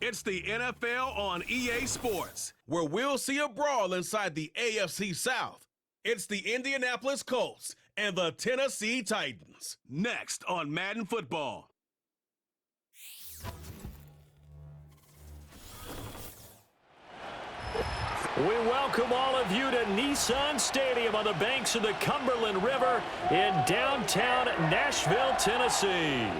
It's the NFL on EA Sports, where we'll see a brawl inside the AFC South. It's the Indianapolis Colts and the Tennessee Titans. Next on Madden Football. We welcome all of you to Nissan Stadium on the banks of the Cumberland River in downtown Nashville, Tennessee.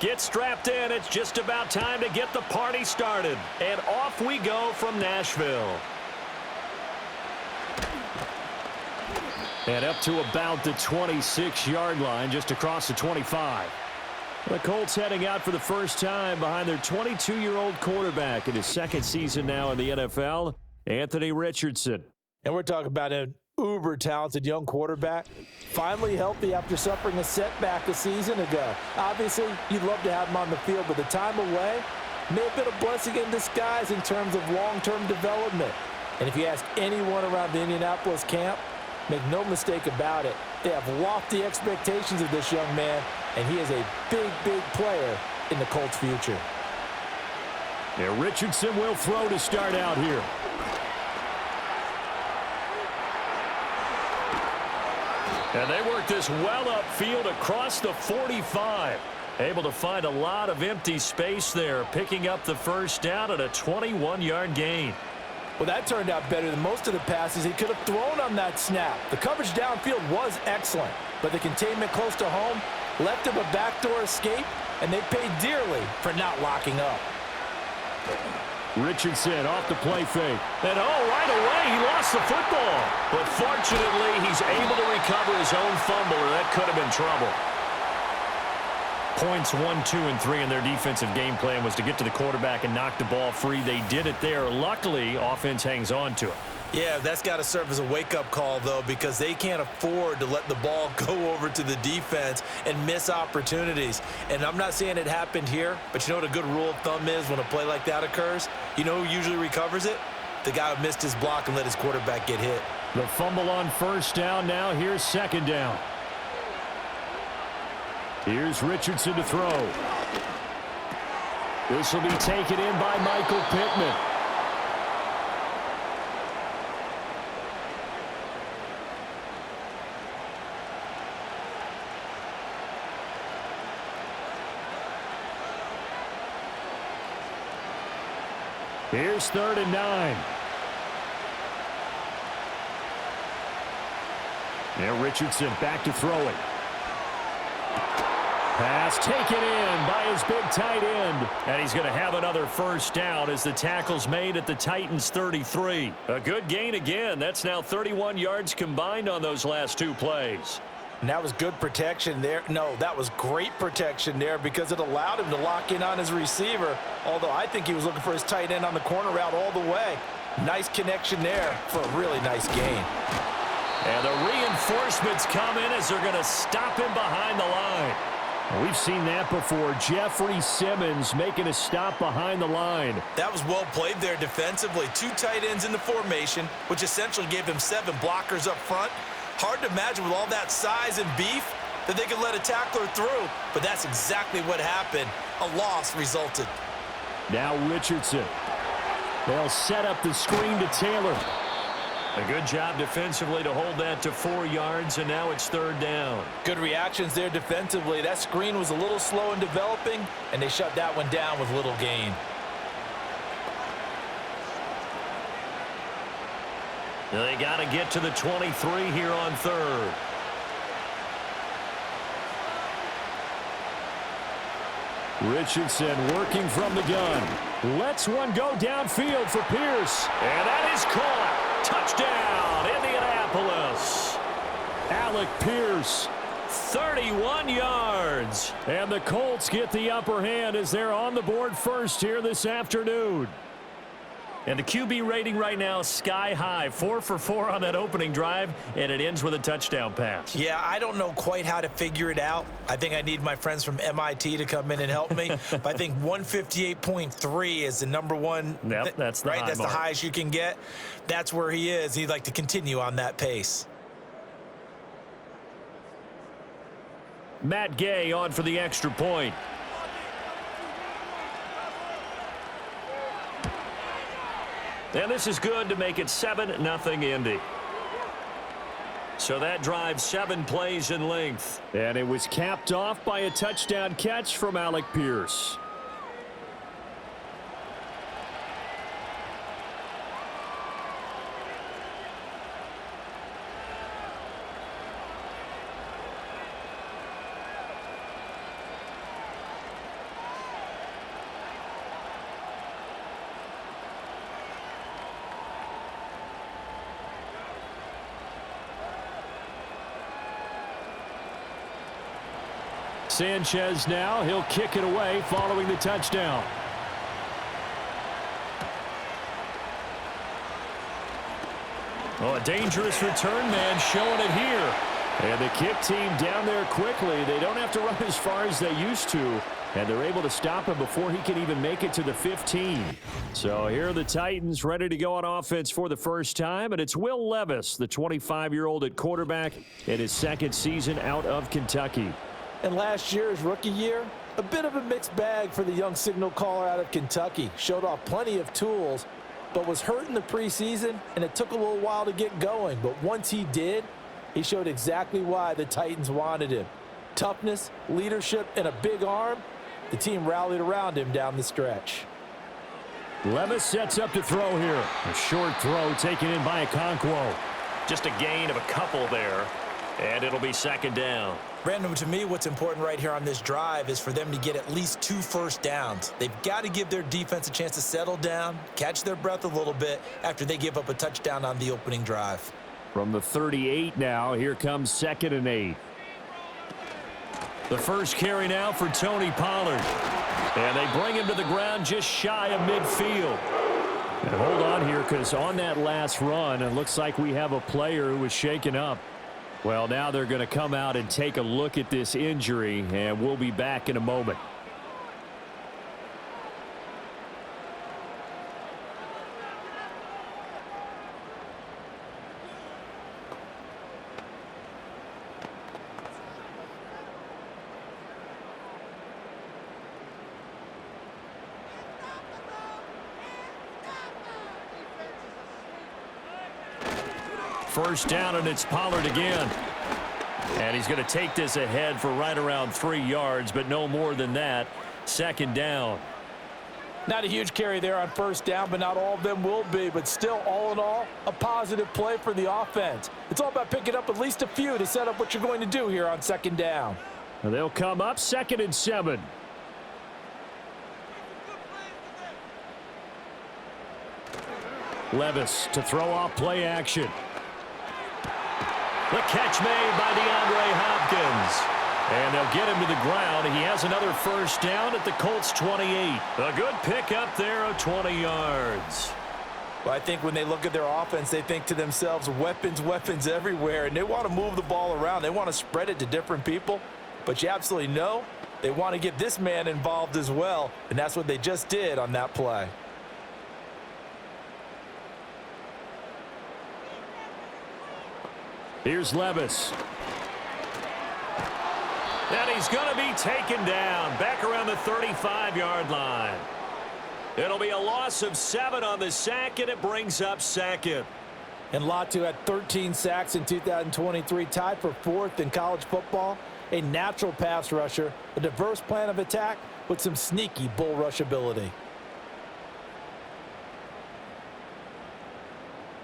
Get strapped in. It's just about time to get the party started. And off we go from Nashville. And up to about the 26-yard line, just across the 25. The Colts heading out for the first time behind their 22-year-old quarterback in his second season now in the NFL, Anthony Richardson. And we're talking about an uber-talented young quarterback, finally healthy after suffering a setback a season ago. Obviously, you'd love to have him on the field, but the time away may have been a blessing in disguise in terms of long-term development. And if you ask anyone around the Indianapolis camp, make no mistake about it, they have lofty expectations of this young man, and he is a big, big player in the Colts' future. Yeah, Richardson will throw to start out here. And they work this well upfield across the 45. Able to find a lot of empty space there, picking up the first down at a 21-yard gain. Well, that turned out better than most of the passes he could have thrown on that snap. The coverage downfield was excellent, but the containment close to home left him a backdoor escape, and they paid dearly for not locking up. Richardson off the play fake. And right away, he lost the football. But fortunately, he's able to recover his own fumble, or that could have been trouble. Points 1, 2, and 3 in their defensive game plan was to get to the quarterback and knock the ball free. They did it there. Luckily, offense hangs on to it. Yeah, that's got to serve as a wake-up call, though, because they can't afford to let the ball go over to the defense and miss opportunities. And I'm not saying it happened here, but you know what a good rule of thumb is when a play like that occurs? You know who usually recovers it? The guy who missed his block and let his quarterback get hit. The fumble on first down now. Here's second down. Here's Richardson to throw. This will be taken in by Michael Pittman. Here's 3rd and 9. Now Richardson back to throwing. Pass taken in by his big tight end. And he's going to have another first down as the tackle's made at the Titans' 33. A good gain again. That's now 31 yards combined on those last two plays. And that was good protection there. No, that was great protection there because it allowed him to lock in on his receiver, although I think he was looking for his tight end on the corner route all the way. Nice connection there for a really nice gain. And the reinforcements come in as they're going to stop him behind the line. We've seen that before. Jeffrey Simmons making a stop behind the line. That was well played there defensively. 2 tight ends in the formation, which essentially gave him 7 blockers up front. Hard to imagine with all that size and beef that they could let a tackler through, but that's exactly what happened. A loss resulted. Now Richardson. They'll set up the screen to Taylor. A good job defensively to hold that to 4 yards, and now it's 3rd down. Good reactions there defensively. That screen was a little slow in developing, and they shut that one down with little gain. They got to get to the 23 here on 3rd. Richardson working from the gun. Lets one go downfield for Pierce. And that is caught. Touchdown, Indianapolis. Alec Pierce, 31 yards. And the Colts get the upper hand as they're on the board first here this afternoon. And the QB rating right now is sky high. 4 for 4 on that opening drive, and it ends with a touchdown pass. Yeah, I don't know quite how to figure it out. I think I need my friends from MIT to come in and help me. But I think 158.3 is the number one. Yep, that's the right. high That's mark. the highest you can get. That's where he is. He'd like to continue on that pace. Matt Gay on for the extra point. And this is good to make it 7-0 Indy. So that drive 7 plays in length. And it was capped off by a touchdown catch from Alec Pierce. Sanchez now, he'll kick it away following the touchdown. Oh, a dangerous return man showing it here. And the kick team down there quickly. They don't have to run as far as they used to. And they're able to stop him before he can even make it to the 15. So here are the Titans ready to go on offense for the first time. And it's Will Levis, the 25-year-old at quarterback, in his second season out of Kentucky. And last year, his rookie year, a bit of a mixed bag for the young signal caller out of Kentucky. Showed off plenty of tools, but was hurt in the preseason, and it took a little while to get going. But once he did, he showed exactly why the Titans wanted him. Toughness, leadership, and a big arm. The team rallied around him down the stretch. Levis sets up to throw here. A short throw taken in by Okonkwo. Just a gain of a couple there, and it'll be second down. Brandon, to me, what's important right here on this drive is for them to get at least 2 first downs. They've got to give their defense a chance to settle down, catch their breath a little bit after they give up a touchdown on the opening drive. From the 38 now, here comes 2nd and 8. The first carry now for Tony Pollard. And they bring him to the ground just shy of midfield. And hold on here, because on that last run, it looks like we have a player who was shaken up. Well, now they're going to come out and take a look at this injury, and we'll be back in a moment. First down, and it's Pollard again. And he's going to take this ahead for right around 3 yards, but no more than that. Second down. Not a huge carry there on first down, but not all of them will be. But still, all in all, a positive play for the offense. It's all about picking up at least a few to set up what you're going to do here on second down. And they'll come up 2nd and 7. Levis to throw off play action. The catch made by DeAndre Hopkins. And they'll get him to the ground. He has another first down at the Colts 28. A good pickup there of 20 yards. Well, I think when they look at their offense, they think to themselves, weapons, weapons everywhere. And they want to move the ball around. They want to spread it to different people. But you absolutely know they want to get this man involved as well. And that's what they just did on that play. Here's Levis. And he's going to be taken down back around the 35-yard line. It'll be a loss of 7 on the sack, and it brings up 2nd. And Latu had 13 sacks in 2023, tied for 4th in college football. A natural pass rusher, a diverse plan of attack with some sneaky bull rush ability.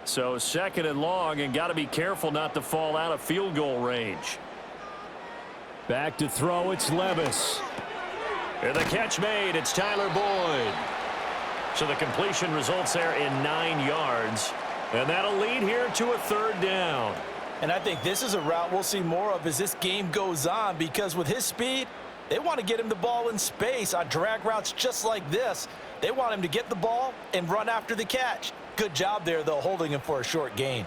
So 2nd and long, and got to be careful not to fall out of field goal range. Back to throw, it's Levis. And the catch made. It's Tyler Boyd. So the completion results there in 9 yards. And that'll lead here to a 3rd down. And I think this is a route we'll see more of as this game goes on, because with his speed, they want to get him the ball in space on drag routes just like this. They want him to get the ball and run after the catch. Good job there, though, holding him for a short gain.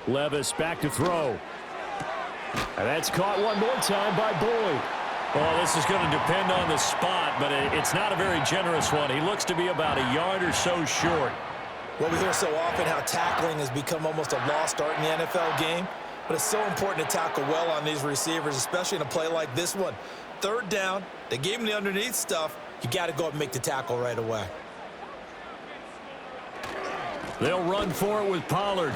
Levis back to throw. And that's caught one more time by Boyd. Well, this is going to depend on the spot, but it's not a very generous one. He looks to be about a yard or so short. Well, we hear so often how tackling has become almost a lost art in the NFL game, but it's so important to tackle well on these receivers, especially in a play like this one. 3rd down, they gave him the underneath stuff. You got to go up and make the tackle right away. They'll run for it with Pollard.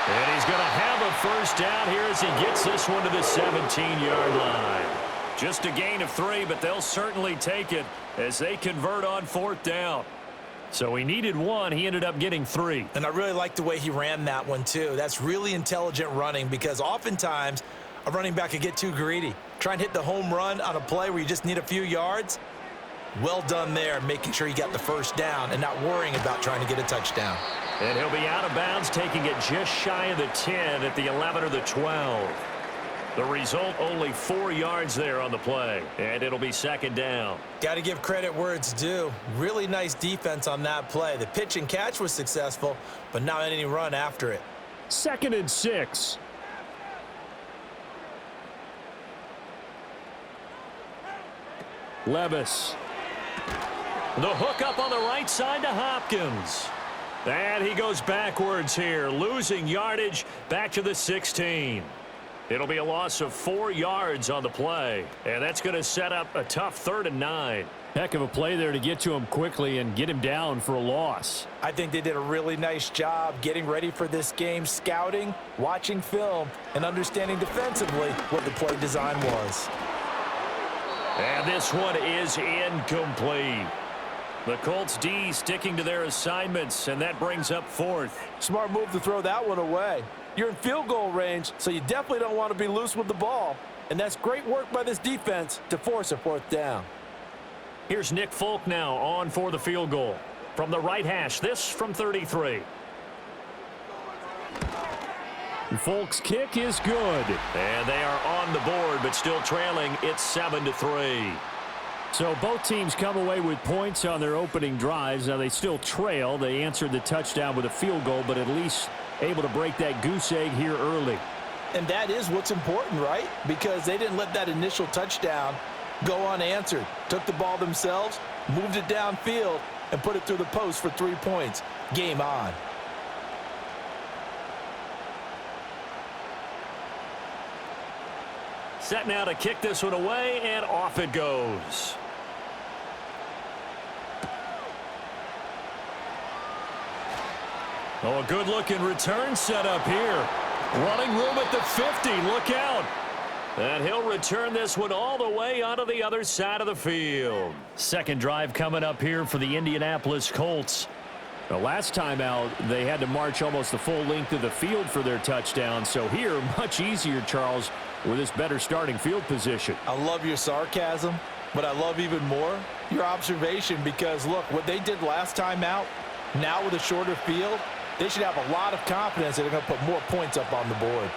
And he's going to have a 1st down here as he gets this one to the 17-yard line. Just a gain of 3, but they'll certainly take it as they convert on 4th down. So he needed 1. He ended up getting 3. And I really like the way he ran that one, too. That's really intelligent running, because oftentimes a running back can get too greedy. Try and hit the home run on a play where you just need a few yards. Well done there, making sure you got the 1st down and not worrying about trying to get a touchdown. And he'll be out of bounds, taking it just shy of the 10 at the 11 or the 12. The result, only 4 yards there on the play, and it'll be 2nd down. Got to give credit where it's due. Really nice defense on that play. The pitch and catch was successful, but not any run after it. 2nd and 6. Levis. The hook up on the right side to Hopkins. And he goes backwards here, losing yardage back to the 16. It'll be a loss of 4 yards on the play, and that's going to set up a tough 3rd and 9. Heck of a play there to get to him quickly and get him down for a loss. I think they did a really nice job getting ready for this game, scouting, watching film, and understanding defensively what the play design was. And this one is incomplete. The Colts D sticking to their assignments, and that brings up 4th. Smart move to throw that one away. You're in field goal range, so you definitely don't want to be loose with the ball. And that's great work by this defense to force a 4th down. Here's Nick Folk now on for the field goal. From the right hash, this from 33. Folk's kick is good. And they are on the board, but still trailing. It's 7-3. So both teams come away with points on their opening drives. Now they still trail. They answered the touchdown with a field goal, but at least able to break that goose egg here early. And that is what's important, right? Because they didn't let that initial touchdown go unanswered. Took the ball themselves, moved it downfield, and put it through the post for 3 points. Game on. Set now to kick this one away, and off it goes. Oh, a good-looking return set up here. Running room at the 50. Look out. And he'll return this one all the way onto the other side of the field. 2nd drive coming up here for the Indianapolis Colts. The last time out, they had to march almost the full length of the field for their touchdown. So here, much easier, Charles, with this better starting field position. I love your sarcasm, but I love even more your observation, because, look, what they did last time out, now with a shorter field, they should have a lot of confidence that they're going to put more points up on the board.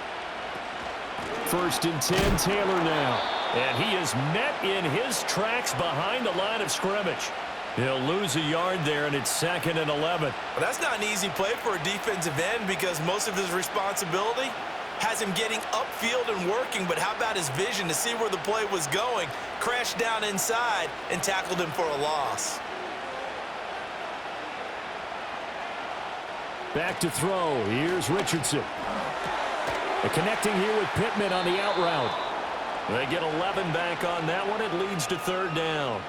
1st and 10, Taylor now. And he is met in his tracks behind the line of scrimmage. He'll lose a yard there, and it's 2nd and 11. Well, that's not an easy play for a defensive end, because most of his responsibility has him getting upfield and working, but how about his vision to see where the play was going, crashed down inside, and tackled him for a loss. Back to throw. Here's Richardson. The connecting here with Pittman on the out route. They get 11 back on that one. It leads to 3rd down.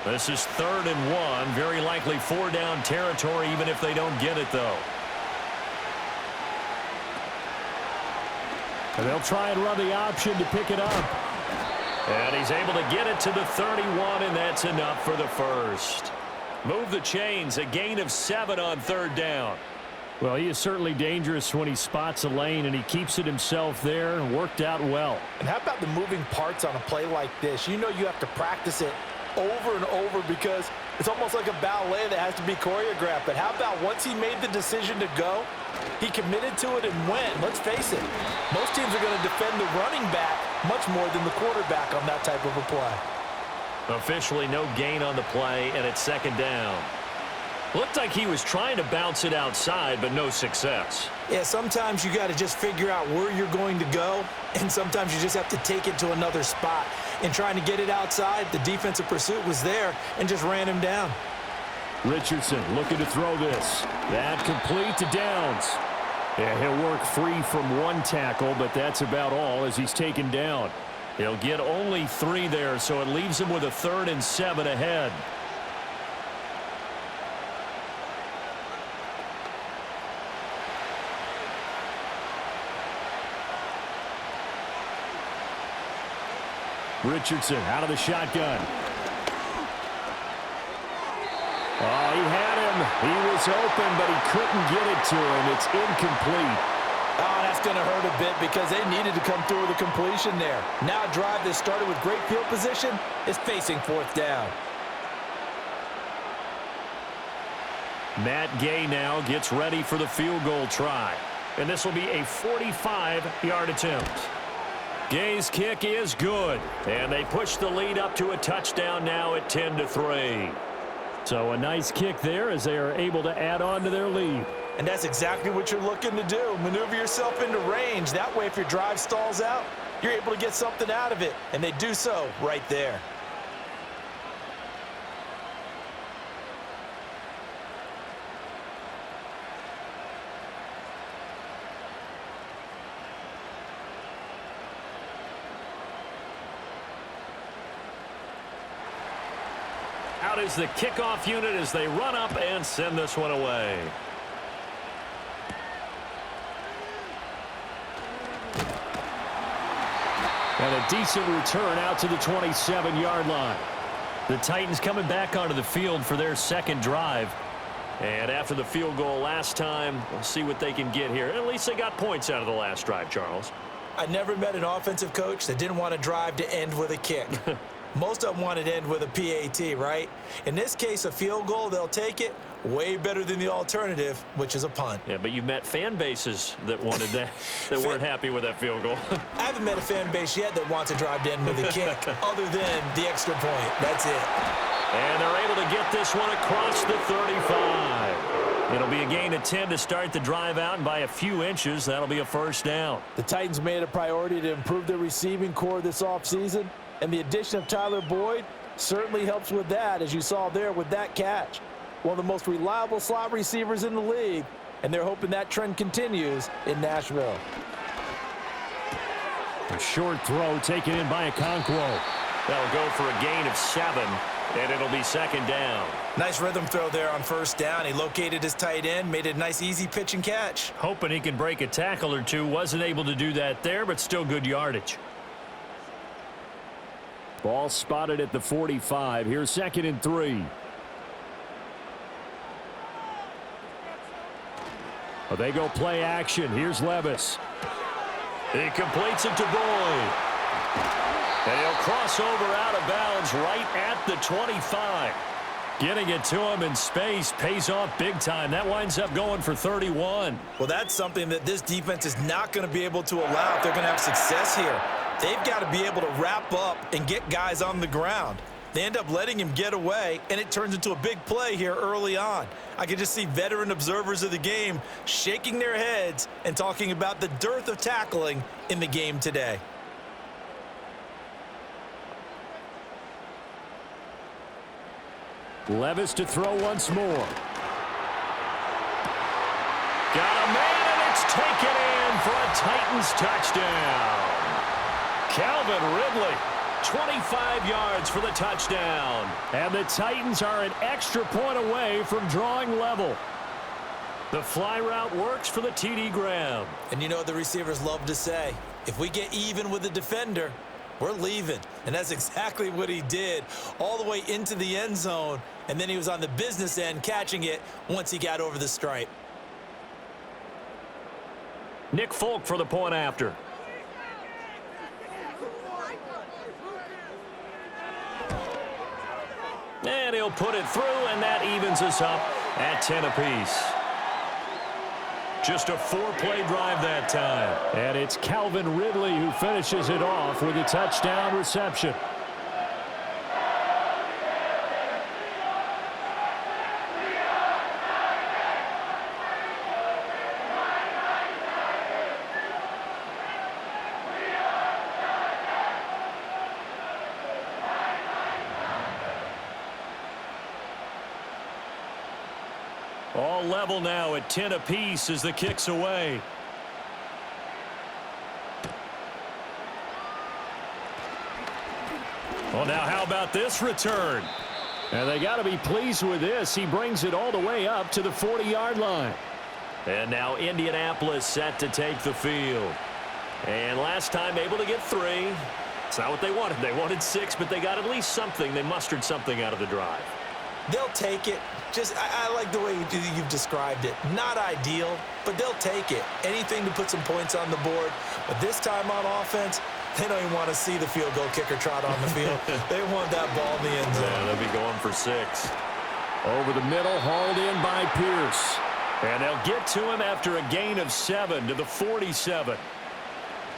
This is 3rd and 1. Very likely 4-down territory, even if they don't get it, though. And they'll try and run the option to pick it up. And he's able to get it to the 31, and that's enough for the 1st. Move the chains, a gain of 7 on 3rd down. Well, he is certainly dangerous when he spots a lane, and he keeps it himself there and worked out well. And how about the moving parts on a play like this? You know you have to practice it over and over because it's almost like a ballet that has to be choreographed. But how about once he made the decision to go, he committed to it and went. Let's face it, most teams are going to defend the running back much more than the quarterback on that type of a play. Officially no gain on the play, and it's 2nd down. Looked like he was trying to bounce it outside, but no success. Yeah, sometimes you got to just figure out where you're going to go, and sometimes you just have to take it to another spot. In trying to get it outside, the defensive pursuit was there and just ran him down. Richardson looking to throw this. That complete to Downs. Yeah, he'll work free from 1 tackle, but that's about all as he's taken down. He'll get only 3 there, so it leaves him with a 3rd and 7 ahead. Richardson out of the shotgun. Oh, he had him. He was open, but he couldn't get it to him. It's incomplete. Oh, that's going to hurt a bit because they needed to come through with a completion there. Now a drive that started with great field position is facing 4th down. Matt Gay now gets ready for the field goal try. And this will be a 45-yard attempt. Gay's kick is good. And they push the lead up to a touchdown now at 10-3. So a nice kick there as they are able to add on to their lead. And that's exactly what you're looking to do. Maneuver yourself into range. That way, if your drive stalls out, you're able to get something out of it. And they do so right there. Out is the kickoff unit as they run up and send this one away. And a decent return out to the 27-yard line. The Titans coming back onto the field for their 2nd drive. And after the field goal last time, we'll see what they can get here. At least they got points out of the last drive, Charles. I never met an offensive coach that didn't want a drive to end with a kick. Most of them wanted to end with a PAT, right? In this case, a field goal, they'll take it. Way better than the alternative, which is a punt. Yeah, but you've met fan bases that wanted that, that weren't happy with that field goal. I haven't met a fan base yet that wants a drive to end with a kick, other than the extra point. That's it. And they're able to get this one across the 35. It'll be a gain of 10 to start the drive out, and by a few inches, that'll be a 1st down. The Titans made a priority to improve their receiving core this offseason, and the addition of Tyler Boyd certainly helps with that, as you saw there with that catch. One of the most reliable slot receivers in the league, and they're hoping that trend continues in Nashville. A short throw taken in by Okonkwo. That'll go for a gain of 7, and it'll be 2nd down. Nice rhythm throw there on 1st down. He located his tight end, made a nice easy pitch and catch. Hoping he can break a tackle or two. Wasn't able to do that there, but still good yardage. Ball spotted at the 45. Here's 2nd and 3. Well, they go play action. Here's Levis. He completes it to Boyd. And he'll cross over out of bounds right at the 25. Getting it to him in space pays off big time. That winds up going for 31. Well, that's something that this defense is not going to be able to allow if they're going to have success here. They've got to be able to wrap up and get guys on the ground. They end up letting him get away, and it turns into a big play here early on. I can just see veteran observers of the game shaking their heads and talking about the dearth of tackling in the game today. Levis to throw once more. Got a man, and it's taken in for a Titans touchdown. Calvin Ridley, 25 yards for the touchdown. And the Titans are an extra point away from drawing level. The fly route works for the TD Graham. And you know what the receivers love to say? If we get even with the defender, we're leaving. And that's exactly what he did, all the way into the end zone. And then he was on the business end catching it once he got over the stripe. Nick Folk for the point after. And he'll put it through, and that evens us up at 10 apiece. Just a 4-play drive that time. And it's Calvin Ridley who finishes it off with a touchdown reception. All level now at 10 apiece as the kick's away. Well, now how about this return? And they got to be pleased with this. He brings it all the way up to the 40-yard line. And now Indianapolis set to take the field. And last time able to get 3. It's not what they wanted. They wanted 6, but they got at least something. They mustered something out of the drive. They'll take it. I like the way you've described it. Not ideal, but they'll take it. Anything to put some points on the board. But this time on offense, they don't even want to see the field goal kicker trot on the field. They want that ball in the end zone. Yeah, they'll be going for 6. Over the middle, hauled in by Pierce. And they'll get to him after a gain of 7 to the 47.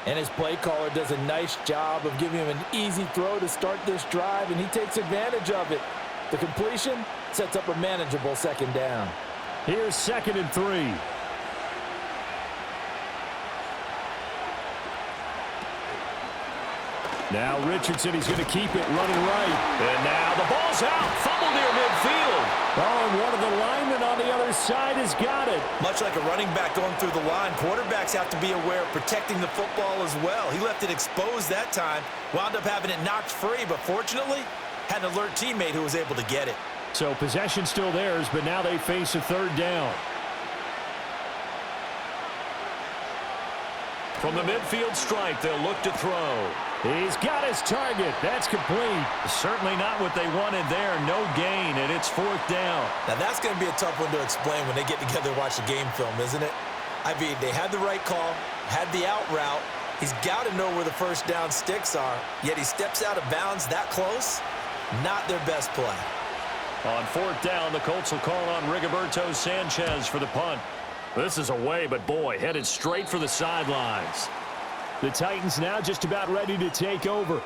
And his play caller does a nice job of giving him an easy throw to start this drive, and he takes advantage of it. The completion sets up a manageable second down. Here's 2nd and 3. Now Richardson, he's going to keep it running right. And now the ball's out. Fumble near midfield. Oh, and one of the linemen on the other side has got it. Much like a running back going through the line, quarterbacks have to be aware of protecting the football as well. He left it exposed that time, wound up having it knocked free, but fortunately, had an alert teammate who was able to get it. So possession still theirs, but now they face a 3rd down. From the midfield stripe, they'll look to throw. He's got his target. That's complete. Certainly not what they wanted there. No gain, and it's 4th down. Now, that's going to be a tough one to explain when they get together and watch the game film, isn't it? I mean, they had the right call, had the out route. He's got to know where the first down sticks are, yet he steps out of bounds that close. Not their best play. On 4th down, the Colts will call on Rigoberto Sanchez for the punt. This is away, but boy, headed straight for the sidelines. The Titans now just about ready to take over.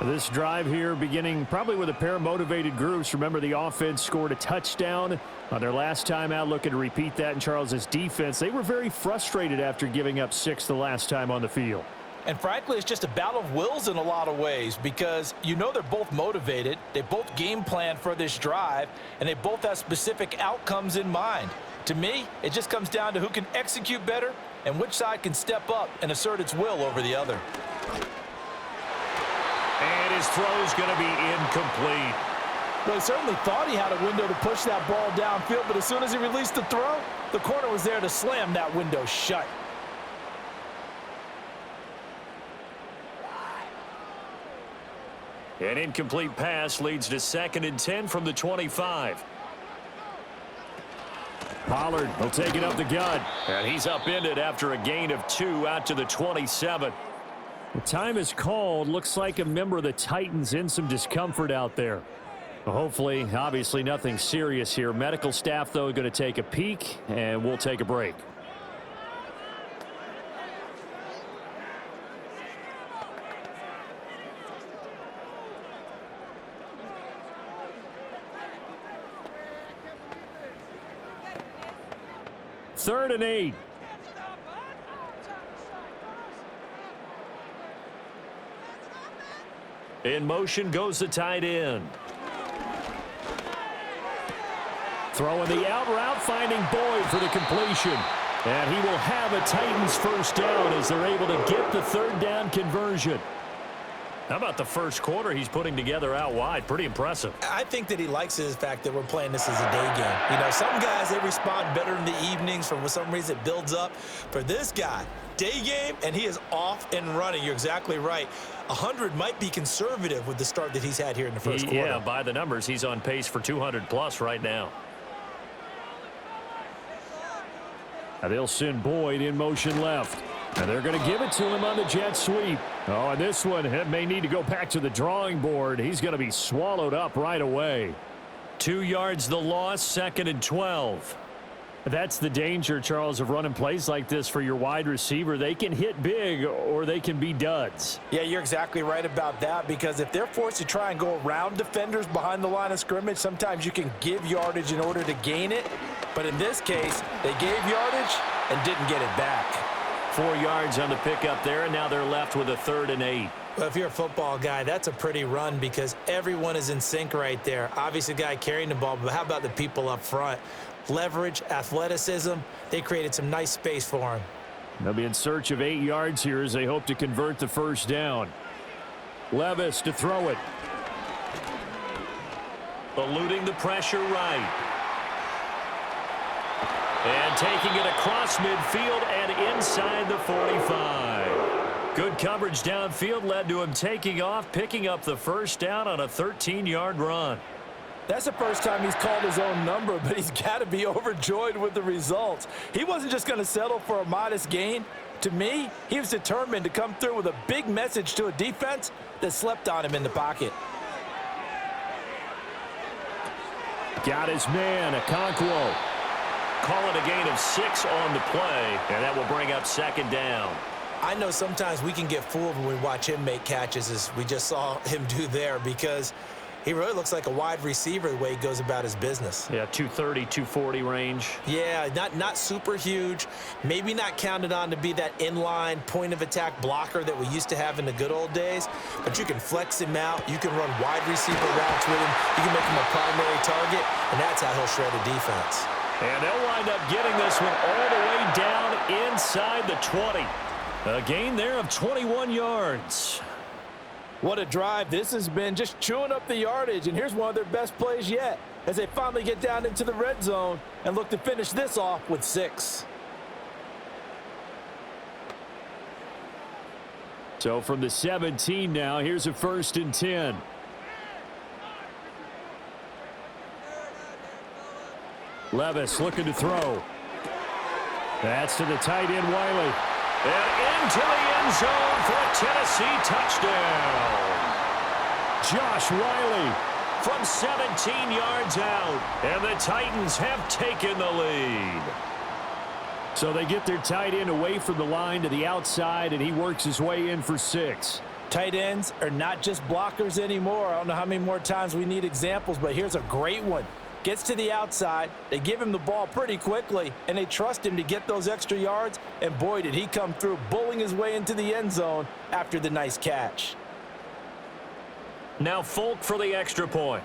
This drive here beginning probably with a pair of motivated groups. Remember, the offense scored a touchdown on their last time out, looking to repeat that in Charles's defense. They were very frustrated after giving up 6 the last time on the field. And frankly, it's just a battle of wills in a lot of ways because you know they're both motivated. They both game plan for this drive, and they both have specific outcomes in mind. To me, it just comes down to who can execute better and which side can step up and assert its will over the other. And his throw's going to be incomplete. Well, he certainly thought he had a window to push that ball downfield, but as soon as he released the throw, the corner was there to slam that window shut. An incomplete pass leads to 2nd and 10 from the 25. Pollard will take it up the gut. And he's upended after a gain of 2 out to the 27. The time is called. Looks like a member of the Titans in some discomfort out there. Hopefully, obviously nothing serious here. Medical staff, though, going to take a peek, and we'll take a break. Third and 8. In motion goes the tight end. Throwing the out route, finding Boyd for the completion. And he will have a Titans first down as they're able to get the 3rd down conversion. How about the first quarter he's putting together out wide? Pretty impressive. I think that he likes the fact that we're playing this as a day game. You know, some guys, they respond better in the evenings. For some reason, it builds up. For this guy, day game, and he is off and running. You're exactly right. 100 might be conservative with the start that he's had here in the first quarter. Yeah, by the numbers, he's on pace for 200+ right now. Now they'll send Boyd in motion left. And they're going to give it to him on the jet sweep. Oh, and this one may need to go back to the drawing board. He's going to be swallowed up right away. 2 yards the loss, 2nd and 12. That's the danger, Charles, of running plays like this for your wide receiver. They can hit big or they can be duds. Yeah, you're exactly right about that, because if they're forced to try and go around defenders behind the line of scrimmage, sometimes you can give yardage in order to gain it. But in this case, they gave yardage and didn't get it back. 4 yards on the pickup there, and now they're left with a 3rd and 8. Well, if you're a football guy, that's a pretty run because everyone is in sync right there. Obviously, the guy carrying the ball, but how about the people up front? Leverage, athleticism, they created some nice space for him. They'll be in search of 8 yards here as they hope to convert the first down. Levis to throw it. Eluding the pressure right. And taking it across midfield and inside the 45. Good coverage downfield led to him taking off, picking up the first down on a 13-yard run. That's the first time he's called his own number, but he's got to be overjoyed with the results. He wasn't just going to settle for a modest gain. To me, he was determined to come through with a big message to a defense that slept on him in the pocket. Got his man, Okonkwo. Call it a gain of 6 on the play, and that will bring up 2nd down. I know sometimes we can get fooled when we watch him make catches, as we just saw him do there, because he really looks like a wide receiver the way he goes about his business. Yeah, 230, 240 range. Yeah, not super huge. Maybe not counted on to be that inline point-of-attack blocker that we used to have in the good old days. But you can flex him out. You can run wide receiver routes with him. You can make him a primary target, and that's how he'll shred a defense. And they'll wind up getting this one all the way down inside the 20. A gain there of 21 yards. What a drive. This has been just chewing up the yardage, and here's one of their best plays yet as they finally get down into the red zone and look to finish this off with 6. So from the 17 now, here's a 1st and 10. Levis looking to throw. That's to the tight end, Wiley. And into the end zone for a Tennessee touchdown. Josh Wiley from 17 yards out. And the Titans have taken the lead. So they get their tight end away from the line to the outside, and he works his way in for 6. Tight ends are not just blockers anymore. I don't know how many more times we need examples, but here's a great one. Gets to the outside, they give him the ball pretty quickly, and they trust him to get those extra yards, and boy, did he come through, bowling his way into the end zone after the nice catch. Now Folk for the extra point.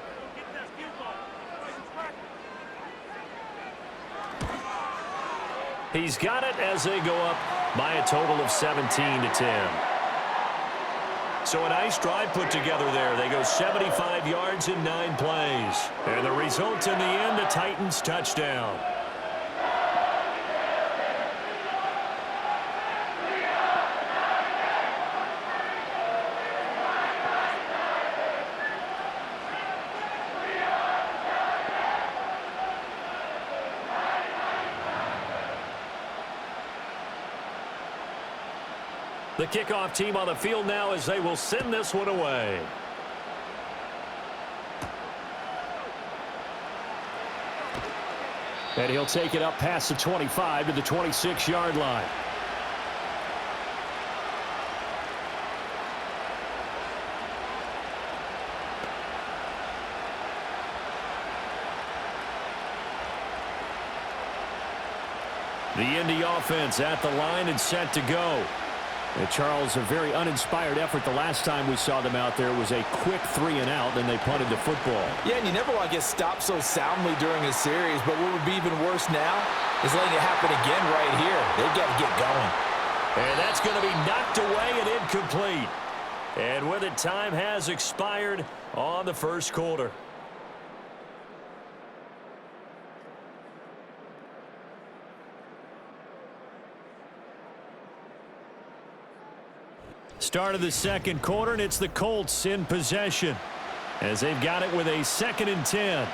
He's got it as they go up by a total of 17-10. So a nice drive put together there. They go 75 yards in 9 plays. And the result in the end, a Titans touchdown. The kickoff team on the field now as they will send this one away. And he'll take it up past the 25 to the 26-yard line. The Indy offense at the line and set to go. And Charles, a very uninspired effort the last time we saw them out there was a quick 3-and-out, then they punted the football. Yeah, and you never want to get stopped so soundly during a series, but what would be even worse now is letting it happen again right here. They've got to get going. And that's going to be knocked away and incomplete. And with it, time has expired on the first quarter. Start of the second quarter, and it's the Colts in possession as they've got it with a 2nd and 10.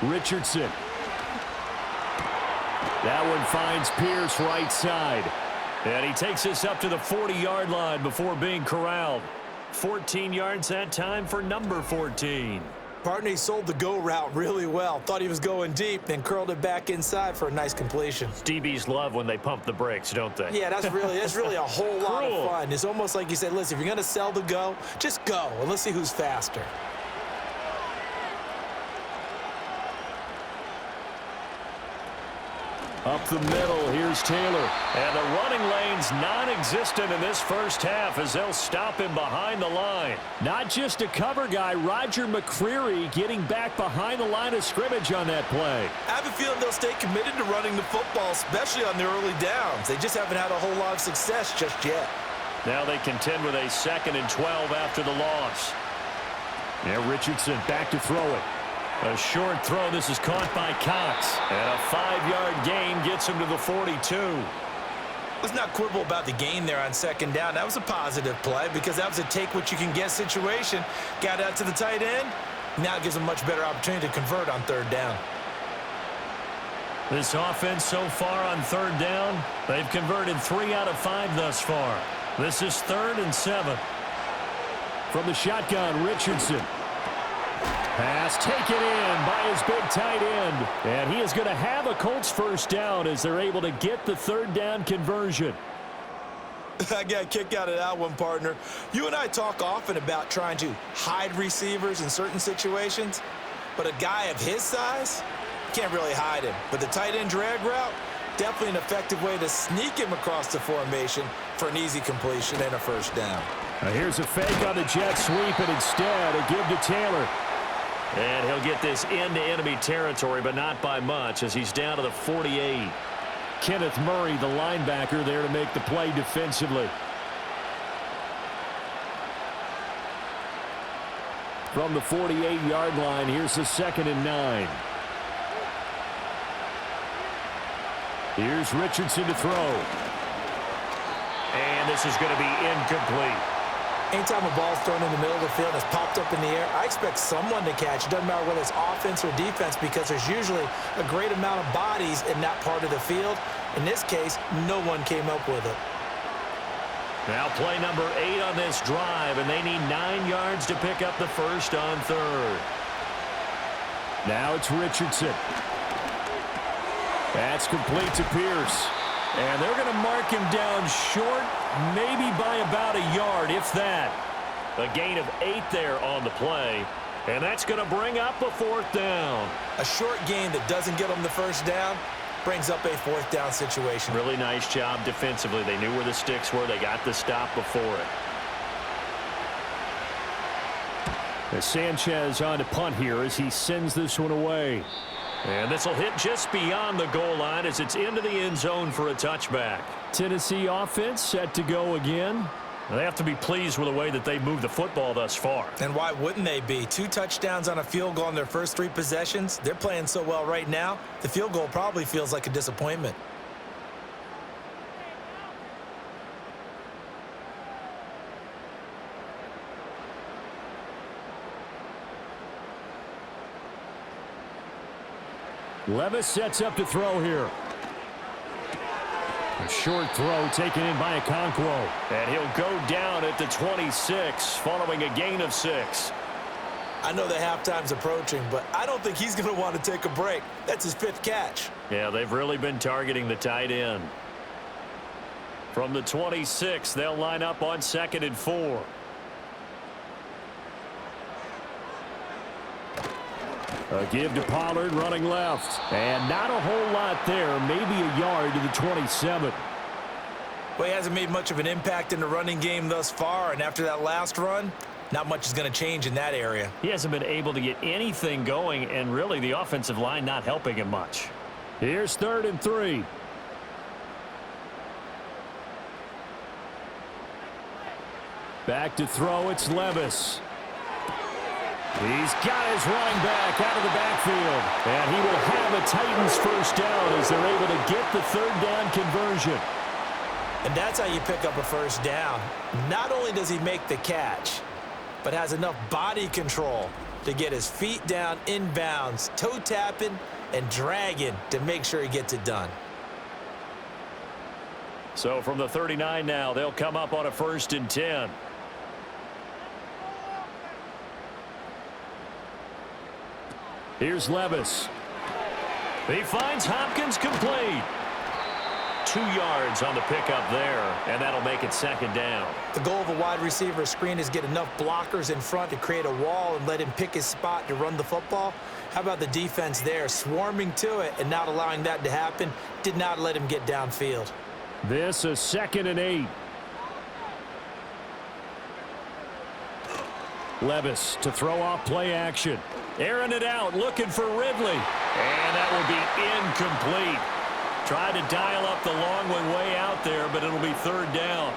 Richardson. That one finds Pierce right side. And he takes us up to the 40-yard line before being corralled. 14 yards that time for number 14. Partner, he sold the go route really well. Thought he was going deep, then curled it back inside for a nice completion. DBs love when they pump the brakes, don't they? Yeah, that's really a whole lot of fun. It's almost like you said, listen, if you're going to sell the go, just go, and let's see who's faster. Up the middle, here's Taylor. And the running lane's non-existent in this first half as they'll stop him behind the line. Not just a cover guy, Roger McCreary getting back behind the line of scrimmage on that play. I have a feeling they'll stay committed to running the football, especially on their early downs. They just haven't had a whole lot of success just yet. Now they contend with a 2nd and 12 after the loss. Now Richardson back to throw it. A short throw. This is caught by Cox. And a 5-yard gain gets him to the 42. Let's not quibble about the gain there on 2nd down. That was a positive play because that was a take-what-you-can-get situation. Got out to the tight end. Now it gives them a much better opportunity to convert on 3rd down. This offense so far on 3rd down, they've converted 3 out of 5 thus far. This is 3rd and 7. From the shotgun, Richardson. Pass taken in by his big tight end. And he is going to have a Colts first down as they're able to get the 3rd down conversion. I got a kick out of that one, partner. You and I talk often about trying to hide receivers in certain situations, but a guy of his size can't really hide him. But the tight end drag route, definitely an effective way to sneak him across the formation for an easy completion and a first down. Now here's a fake on the jet sweep, and instead a give to Taylor. And he'll get this into enemy territory, but not by much as he's down to the 48. Kenneth Murray, the linebacker, there to make the play defensively. From the 48-yard line, here's the 2nd and 9. Here's Richardson to throw. And this is going to be incomplete. Anytime a ball's thrown in the middle of the field and it's popped up in the air, I expect someone to catch. It doesn't matter whether it's offense or defense because there's usually a great amount of bodies in that part of the field. In this case, no one came up with it. Now play number 8 on this drive, and they need 9 yards to pick up the first on 3rd. Now it's Richardson. That's complete to Pierce. And they're going to mark him down short, maybe by about a yard, if that. A gain of 8 there on the play. And that's going to bring up a 4th down. A short gain that doesn't get them the first down brings up a 4th down situation. Really nice job defensively. They knew where the sticks were. They got the stop before it. As Sanchez on to punt here as he sends this one away. And this will hit just beyond the goal line as it's into the end zone for a touchback. Tennessee offense set to go again. They have to be pleased with the way that they moved the football thus far. And why wouldn't they be? 2 touchdowns on a field goal in their first 3 possessions. They're playing so well right now, the field goal probably feels like a disappointment. Levis sets up to throw here. A short throw taken in by Okonkwo. And he'll go down at the 26 following a gain of 6. I know the halftime's approaching, but I don't think he's going to want to take a break. That's his 5th catch. Yeah, they've really been targeting the tight end. From the 26, they'll line up on 2nd and 4. A give to Pollard running left. And not a whole lot there. Maybe a yard to the 27. Well, he hasn't made much of an impact in the running game thus far, and after that last run, not much is going to change in that area. He hasn't been able to get anything going, and really the offensive line not helping him much. Here's 3rd and 3. Back to throw, it's Levis. He's got his running back out of the backfield. And he will have a Titans first down as they're able to get the 3rd down conversion. And that's how you pick up a first down. Not only does he make the catch, but has enough body control to get his feet down inbounds, toe tapping and dragging to make sure he gets it done. So from the 39 now, they'll come up on a 1st and 10. Here's Levis. He finds Hopkins complete. 2 yards on the pickup there, and that'll make it 2nd down. The goal of a wide receiver screen is get enough blockers in front to create a wall and let him pick his spot to run the football. How about the defense there, swarming to it and not allowing that to happen? Did not let him get downfield. This is 2nd and 8. Levis to throw off play action. Airing it out, looking for Ridley. And that will be incomplete. Tried to dial up the long one way out there, but it'll be 3rd down.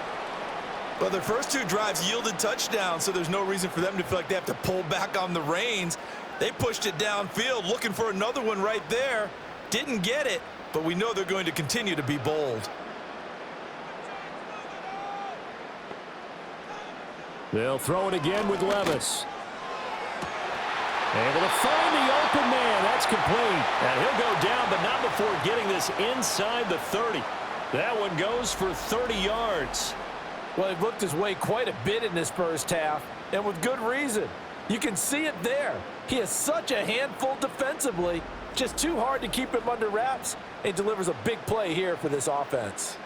Well, their first 2 drives yielded touchdowns, so there's no reason for them to feel like they have to pull back on the reins. They pushed it downfield, looking for another one right there. Didn't get it, but we know they're going to continue to be bold. They'll throw it again with Levis. Able to find the open man. That's complete. And he'll go down, but not before getting this inside the 30. That one goes for 30 yards. Well, he looked his way quite a bit in this first half, and with good reason. You can see it there. He is such a handful defensively. Just too hard to keep him under wraps, and delivers a big play here for this offense.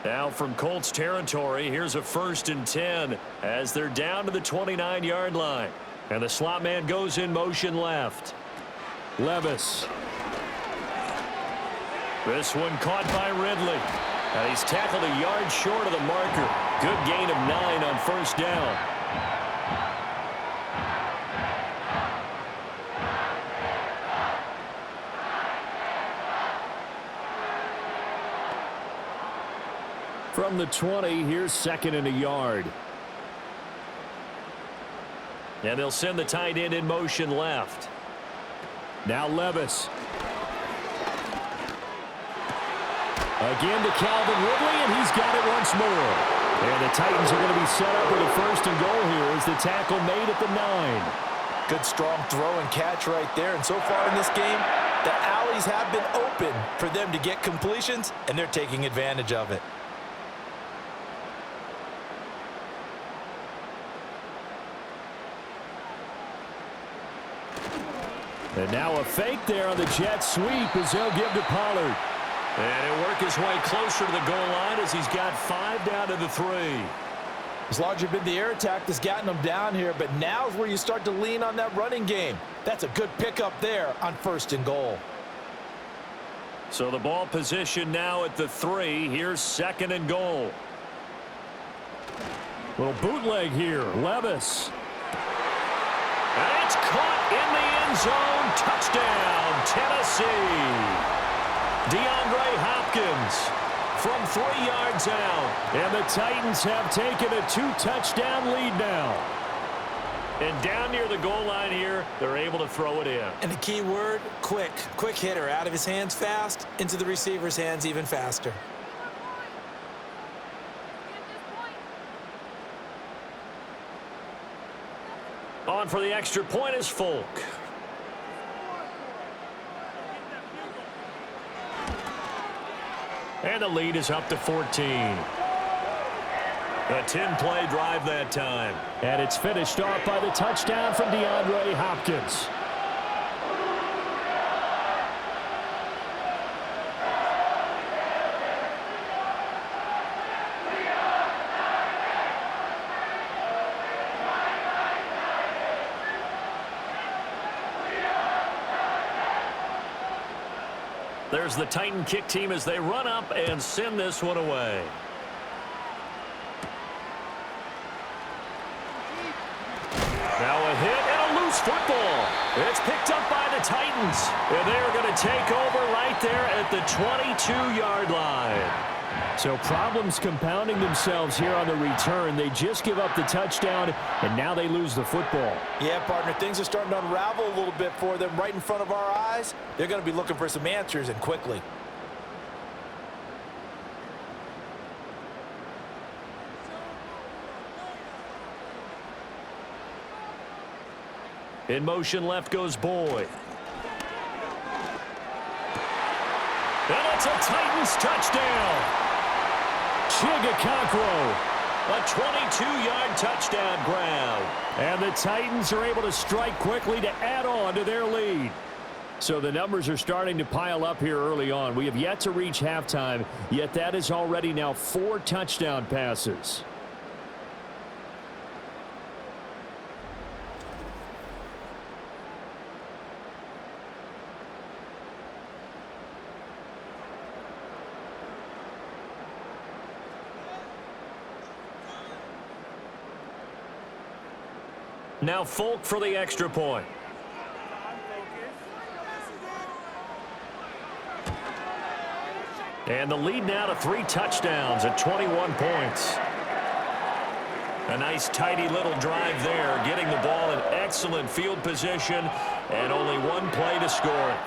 Now from Colts territory, here's a 1st and 10 as they're down to the 29-yard line. And the slot man goes in motion left. Levis. This one caught by Ridley. And he's tackled a yard short of the marker. Good gain of 9 on 1st down. From the 20, here's 2nd and a yard. And they'll send the tight end in motion left. Now Levis. Again to Calvin Ridley, and he's got it once more. And the Titans are going to be set up with a 1st and goal here as the tackle made at the 9. Good strong throw and catch right there. And so far in this game, the alleys have been open for them to get completions, and they're taking advantage of it. And now a fake there on the jet sweep as they'll give to Pollard. And he'll work his way closer to the goal line as he's got 5 down to the 3. It's largely been the air attack that's gotten them down here, but now's where you start to lean on that running game. That's a good pickup there on 1st and goal. So the ball position now at the 3. Here's 2nd and goal. Little bootleg here. Levis. And it's caught in the end zone. Touchdown, Tennessee. DeAndre Hopkins from 3 yards out. And the Titans have taken a 2-touchdown lead now. And down near the goal line here, they're able to throw it in. And the key word, quick. Quick hitter. Out of his hands fast, into the receiver's hands even faster. On for the extra point is Folk. And the lead is up to 14. A 10-play drive that time. And it's finished off by the touchdown from DeAndre Hopkins. There's the Titan kick team as they run up and send this one away. Now a hit and a loose football. It's picked up by the Titans. And they're going to take over right there at the 22-yard line. So problems compounding themselves here on the return. They just give up the touchdown, and now they lose the football. Yeah, partner, things are starting to unravel a little bit for them right in front of our eyes. They're going to be looking for some answers, and quickly. In motion left goes Boyd. And it's a Titans touchdown. Chigakakro, a 22-yard touchdown grab. And the Titans are able to strike quickly to add on to their lead. So the numbers are starting to pile up here early on. We have yet to reach halftime, yet that is already now 4 touchdown passes. Now Folk for the extra point. And the lead now to 3 touchdowns at 21 points. A nice tidy little drive there, getting the ball in excellent field position and only 1 play to score it.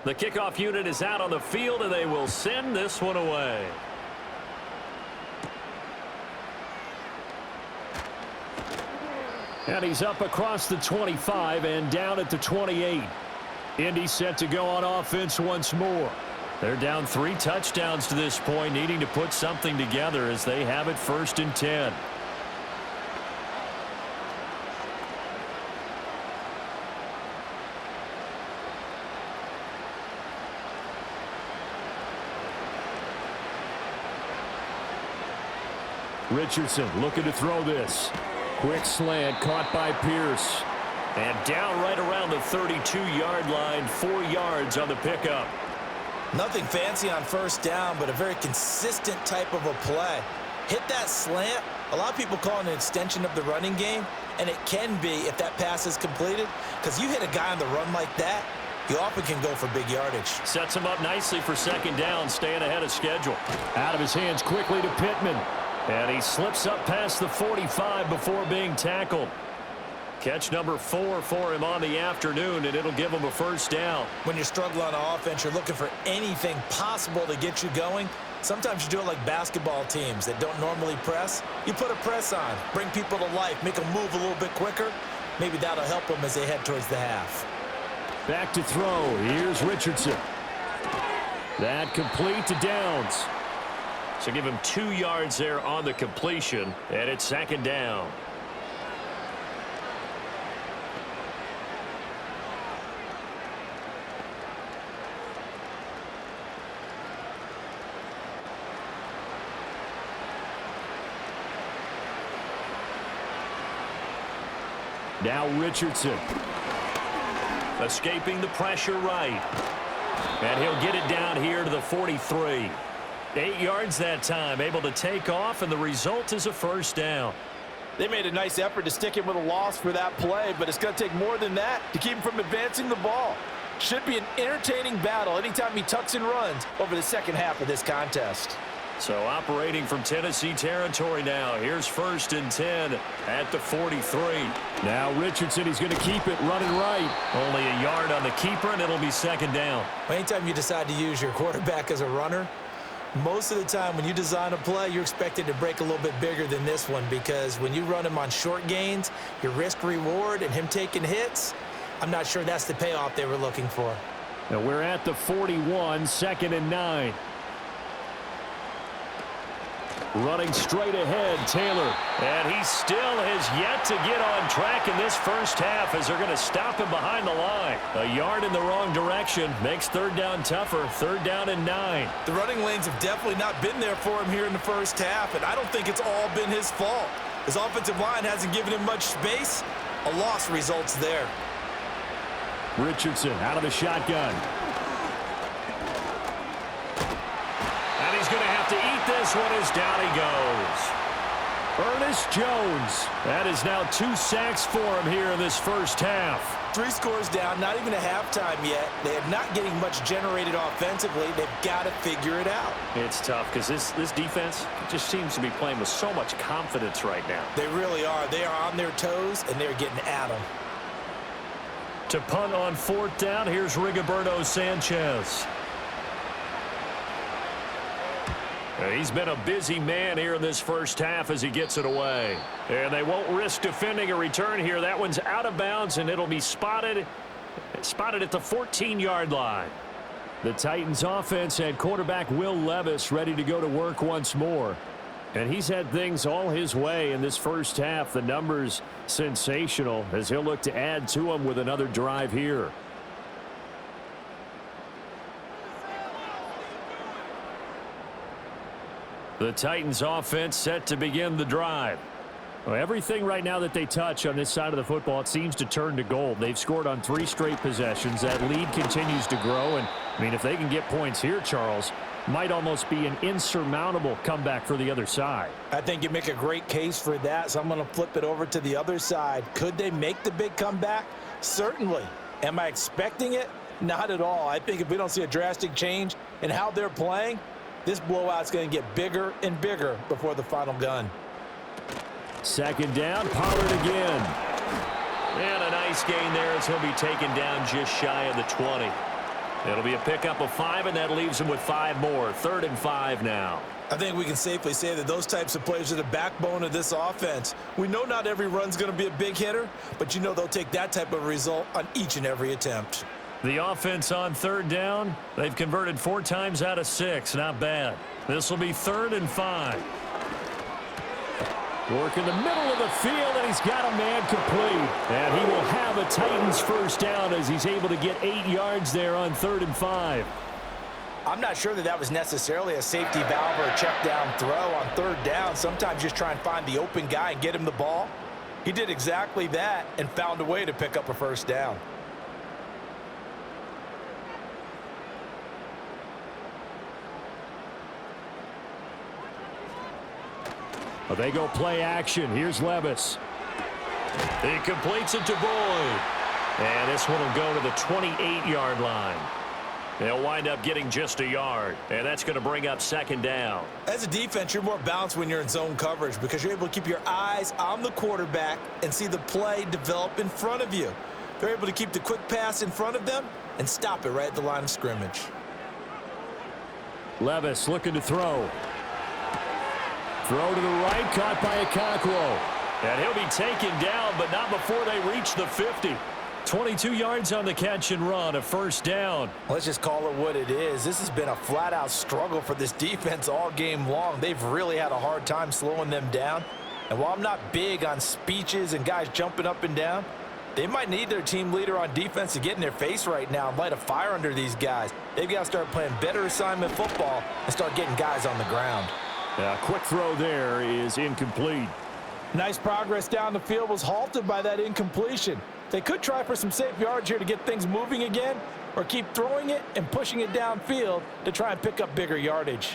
The kickoff unit is out on the field, and they will send this one away. And he's up across the 25 and down at the 28. Indy set to go on offense once more. They're down 3 touchdowns to this point, needing to put something together as they have it 1st and 10. Richardson looking to throw this. Quick slant caught by Pierce. And down right around the 32-yard line, 4 yards on the pickup. Nothing fancy on 1st down, but a very consistent type of a play. Hit that slant. A lot of people call it an extension of the running game, and it can be if that pass is completed, because you hit a guy on the run like that, you often can go for big yardage. Sets him up nicely for 2nd down, staying ahead of schedule. Out of his hands quickly to Pittman. And he slips up past the 45 before being tackled. Catch number 4 for him on the afternoon, and it'll give him a 1st down. When you struggle on offense, you're looking for anything possible to get you going. Sometimes you do it like basketball teams that don't normally press. You put a press on, bring people to life, make them move a little bit quicker. Maybe that'll help them as they head towards the half. Back to throw. Here's Richardson. That complete to Downs. So give him 2 yards there on the completion, and it's 2nd down. Now Richardson. Escaping the pressure right. And he'll get it down here to the 43. 8 yards that time, able to take off, and the result is a 1st down. They made a nice effort to stick him with a loss for that play, but it's going to take more than that to keep him from advancing the ball. Should be an entertaining battle anytime he tucks and runs over the 2nd half of this contest. So operating from Tennessee territory now. Here's 1st and 10 at the 43. Now Richardson, he's going to keep it running right. Only a yard on the keeper, and it'll be 2nd down. Anytime you decide to use your quarterback as a runner, most of the time when you design a play, you're expected to break a little bit bigger than this one, because when you run him on short gains, your risk-reward and him taking hits, I'm not sure that's the payoff they were looking for. Now we're at the 41, 2nd and 9. Running straight ahead, Taylor. And he still has yet to get on track in this first half as they're going to stop him behind the line. A yard in the wrong direction makes third down tougher. Third down and 9. The running lanes have definitely not been there for him here in the first half, and I don't think it's all been his fault. His offensive line hasn't given him much space. A loss results there. Richardson out of the shotgun. And he's going to have to eat this one as down he goes. Ernest Jones. That is now 2 sacks for him here in this first half. 3 scores down, not even a halftime yet. They are not getting much generated offensively. They've got to figure it out. It's tough because this defense just seems to be playing with so much confidence right now. They really are. They are on their toes, and they're getting at them. To punt on 4th down, here's Rigoberto Sanchez. He's been a busy man here in this first half as he gets it away. And they won't risk defending a return here. That one's out of bounds, and it'll be spotted at the 14-yard line. The Titans offense had quarterback Will Levis ready to go to work once more. And he's had things all his way in this first half. The numbers sensational as he'll look to add to them with another drive here. The Titans offense set to begin the drive. Well, everything right now that they touch on this side of the football, it seems to turn to gold. They've scored on 3 straight possessions. That lead continues to grow. And, I mean, if they can get points here, Charles, might almost be an insurmountable comeback for the other side. I think you make a great case for that, so I'm going to flip it over to the other side. Could they make the big comeback? Certainly. Am I expecting it? Not at all. I think if we don't see a drastic change in how they're playing, this blowout's going to get bigger and bigger before the final gun. 2nd down, Pollard again. And a nice gain there as he'll be taken down just shy of the 20. It'll be a pickup of 5, and that leaves him with 5 more. 3rd and 5 now. I think we can safely say that those types of plays are the backbone of this offense. We know not every run's going to be a big hitter, but you know they'll take that type of result on each and every attempt. The offense on 3rd down, they've converted 4 times out of 6. Not bad. This will be 3rd and 5. Work in the middle of the field, and he's got a man complete. And he will have a Titans first down as he's able to get 8 yards there on 3rd and 5. I'm not sure that was necessarily a safety valve or a check down throw on 3rd down. Sometimes just try and find the open guy and get him the ball. He did exactly that and found a way to pick up a first down. Well, they go play action. Here's Levis. He completes it to Boyd. And this one will go to the 28-yard line. They'll wind up getting just a yard, and that's going to bring up 2nd down. As a defense, you're more balanced when you're in zone coverage because you're able to keep your eyes on the quarterback and see the play develop in front of you. They're able to keep the quick pass in front of them and stop it right at the line of scrimmage. Levis looking to throw. Throw to the right, caught by Okonkwo. And he'll be taken down, but not before they reach the 50. 22 yards on the catch and run, a first down. Let's just call it what it is. This has been a flat-out struggle for this defense all game long. They've really had a hard time slowing them down. And while I'm not big on speeches and guys jumping up and down, they might need their team leader on defense to get in their face right now and light a fire under these guys. They've got to start playing better assignment football and start getting guys on the ground. A quick throw there is incomplete. Nice progress down the field was halted by that incompletion. They could try for some safe yards here to get things moving again, or keep throwing it and pushing it downfield to try and pick up bigger yardage.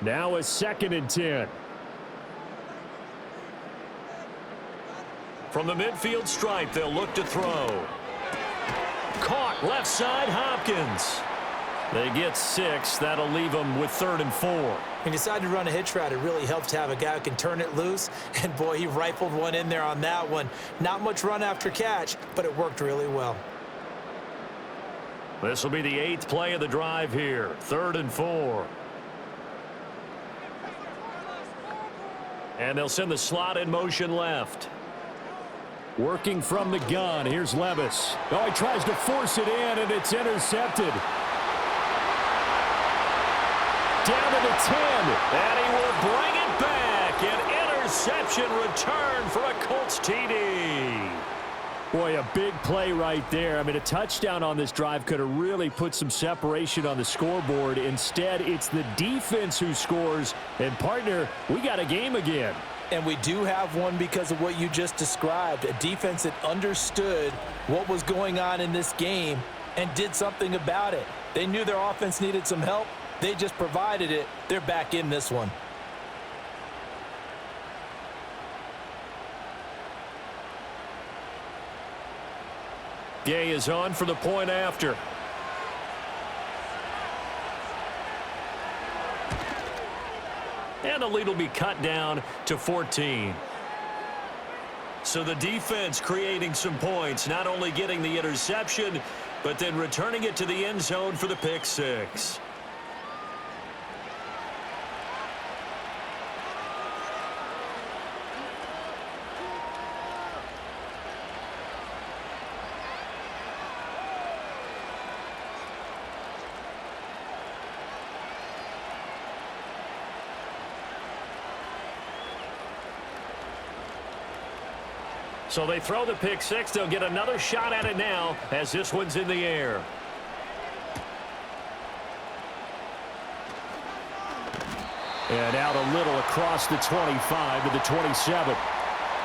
Now a 2nd and 10. From the midfield stripe, they'll look to throw. Caught left side, Hopkins. They get 6. That'll leave them with 3rd and 4. When you decide to run a hitch route, it really helps to have a guy who can turn it loose. And, boy, he rifled one in there on that one. Not much run after catch, but it worked really well. This will be the 8th play of the drive here. 3rd and 4. And they'll send the slot in motion left. Working from the gun. Here's Levis. Oh, he tries to force it in, and it's intercepted. down to the 10, and he will bring it back. An interception return for a Colts TD. Boy, a big play right there. I mean, a touchdown on this drive could have really put some separation on the scoreboard. Instead, it's the defense who scores. And, partner, we got a game again. And we do have one because of what you just described. A defense that understood what was going on in this game and did something about it. They knew their offense needed some help. They just provided it. They're back in this one. Gay is on for the point after. And the lead will be cut down to 14. So the defense creating some points, not only getting the interception, but then returning it to the end zone for the pick six. So they throw the pick six. They'll get another shot at it now as this one's in the air. And out a little across the 25 to the 27.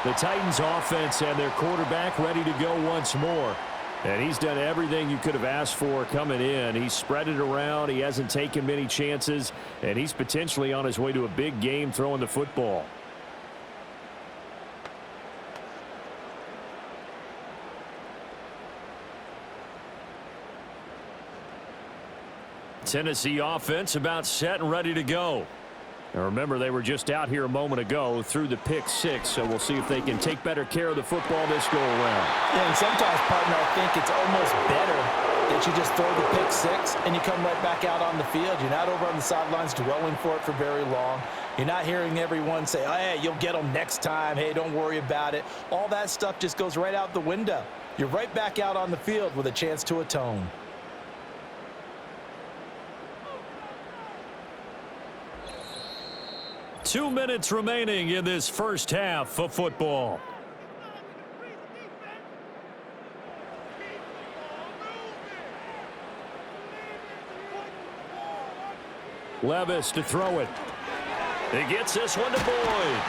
The Titans offense and their quarterback ready to go once more. And he's done everything you could have asked for coming in. He's spread it around. He hasn't taken many chances. And he's potentially on his way to a big game throwing the football. Tennessee offense about set and ready to go. Now remember, they were just out here a moment ago through the pick six, so we'll see if they can take better care of the football this go around. Yeah, and sometimes, partner, I think it's almost better that you just throw the pick six and you come right back out on the field. You're not over on the sidelines dwelling for it for very long. You're not hearing everyone say, oh, hey, you'll get them next time. Hey, don't worry about it. All that stuff just goes right out the window. You're right back out on the field with a chance to atone. Two minutes remaining in this first half of football. Levis to throw it. He gets this one to Boyd.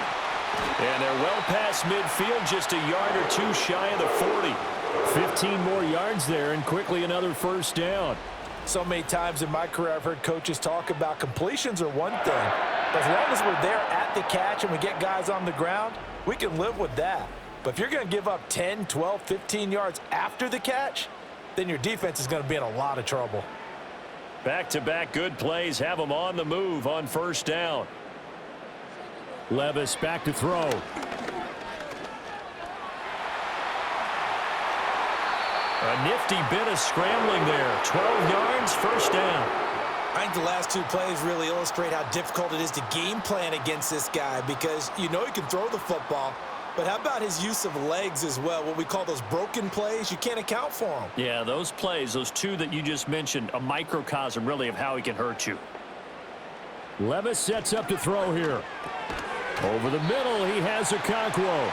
And they're well past midfield, just a yard or two shy of the 40. 15 more yards there, and quickly another first down. So many times in my career I've heard coaches talk about completions are one thing. But as long as we're there at the catch and we get guys on the ground, we can live with that. But if you're going to give up 10, 12, 15 yards after the catch, then your defense is going to be in a lot of trouble. Back-to-back good plays have them on the move on first down. Levis back to throw. A nifty bit of scrambling there. 12 yards, first down. I think the last two plays really illustrate how difficult it is to game plan against this guy because you know he can throw the football, but how about his use of legs as well? What we call those broken plays, you can't account for them. Yeah, those plays, those two that you just mentioned, a microcosm really of how he can hurt you. Levis sets up to throw here. Over the middle, he has Okonkwo.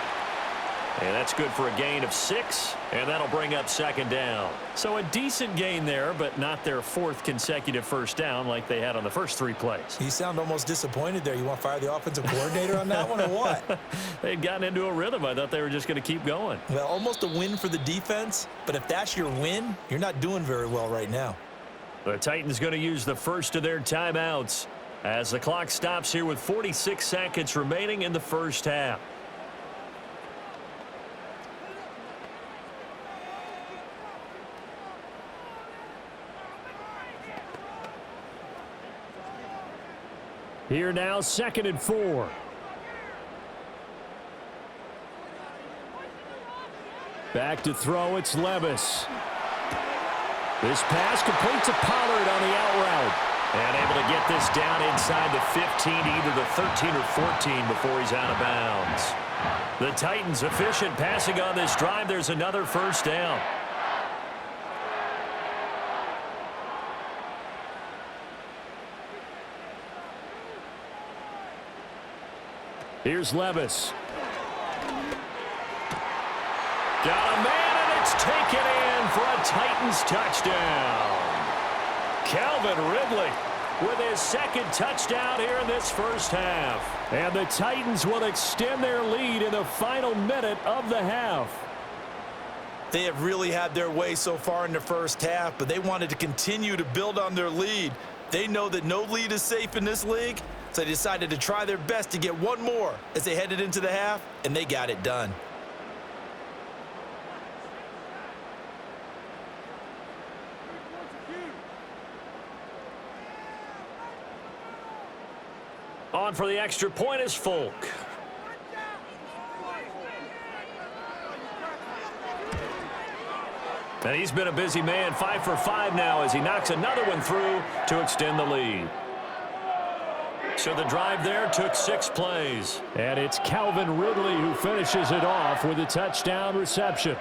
And that's good for a gain of 6, and that'll bring up second down. So a decent gain there, but not their fourth consecutive first down like they had on the first 3 plays. You sound almost disappointed there. You want to fire the offensive coordinator on that one or what? They'd gotten into a rhythm. I thought they were just going to keep going. Well, almost a win for the defense, but if that's your win, you're not doing very well right now. The Titans going to use the first of their timeouts as the clock stops here with 46 seconds remaining in the first half. Here now, 2nd and 4. Back to throw, it's Levis. This pass complete to Pollard on the out route. And able to get this down inside the 15, either the 13 or 14 before he's out of bounds. The Titans efficient passing on this drive. There's another first down. Here's Levis. Got a man, and it's taken in for a Titans touchdown. Calvin Ridley with his second touchdown here in this first half. And the Titans will extend their lead in the final minute of the half. They have really had their way so far in the first half, but they wanted to continue to build on their lead. They know that no lead is safe in this league, so they decided to try their best to get one more as they headed into the half, and they got it done. On for the extra point is Folk. And he's been a busy man, 5 for 5 now as he knocks another one through to extend the lead. So the drive there took 6 plays. And it's Calvin Ridley who finishes it off with a touchdown reception.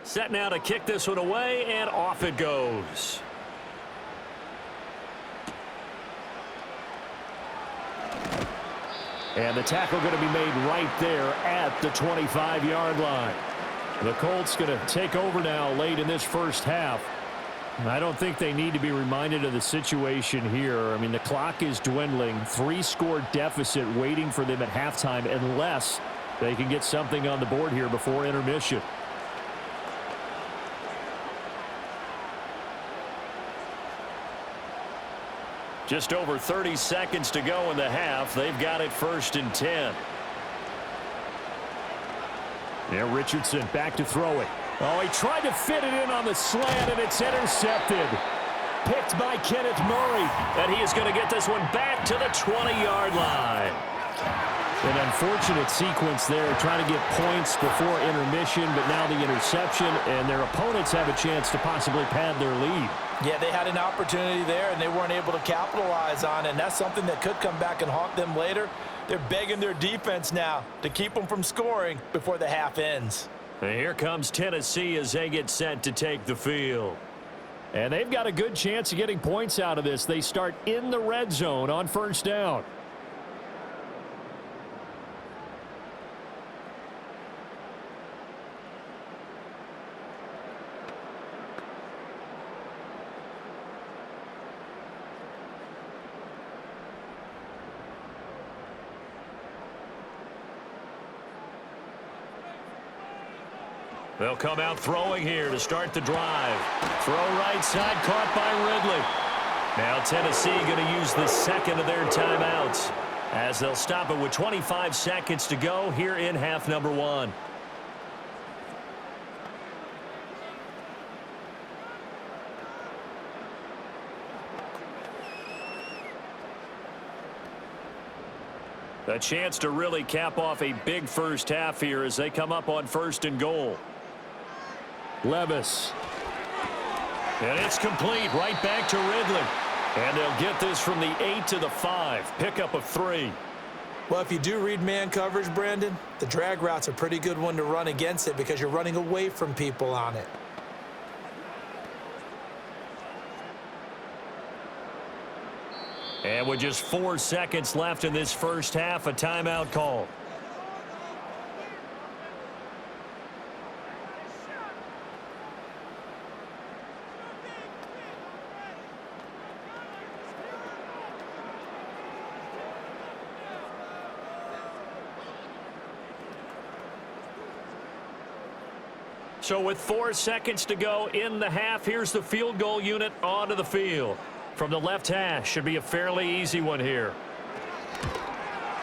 Set now to kick this one away, and off it goes. And the tackle going to be made right there at the 25-yard line. The Colts going to take over now late in this first half. I don't think they need to be reminded of the situation here. I mean, the clock is dwindling. 3-score deficit waiting for them at halftime unless they can get something on the board here before intermission. Just over 30 seconds to go in the half. They've got it 1st and 10. There, Richardson back to throw it. Oh, he tried to fit it in on the slant, and it's intercepted. Picked by Kenneth Murray. And he is going to get this one back to the 20-yard line. An unfortunate sequence there, trying to get points before intermission, but now the interception, and their opponents have a chance to possibly pad their lead. Yeah, they had an opportunity there, and they weren't able to capitalize on it, and that's something that could come back and haunt them later. They're begging their defense now to keep them from scoring before the half ends. And here comes Tennessee as they get set to take the field. And they've got a good chance of getting points out of this. They start in the red zone on 1st down. They'll come out throwing here to start the drive. Throw right side, caught by Ridley. Now Tennessee going to use the second of their timeouts as they'll stop it with 25 seconds to go here in half number 1. A chance to really cap off a big first half here as they come up on 1st and goal. Levis. And it's complete right back to Ridley. And they'll get this from the 8 to the 5. Pickup of 3. Well, if you do read man coverage, Brandon, the drag route's a pretty good one to run against it because you're running away from people on it. And with just 4 seconds left in this first half, a timeout call. So with 4 seconds to go in the half, here's the field goal unit onto the field. From the left hash, should be a fairly easy one here.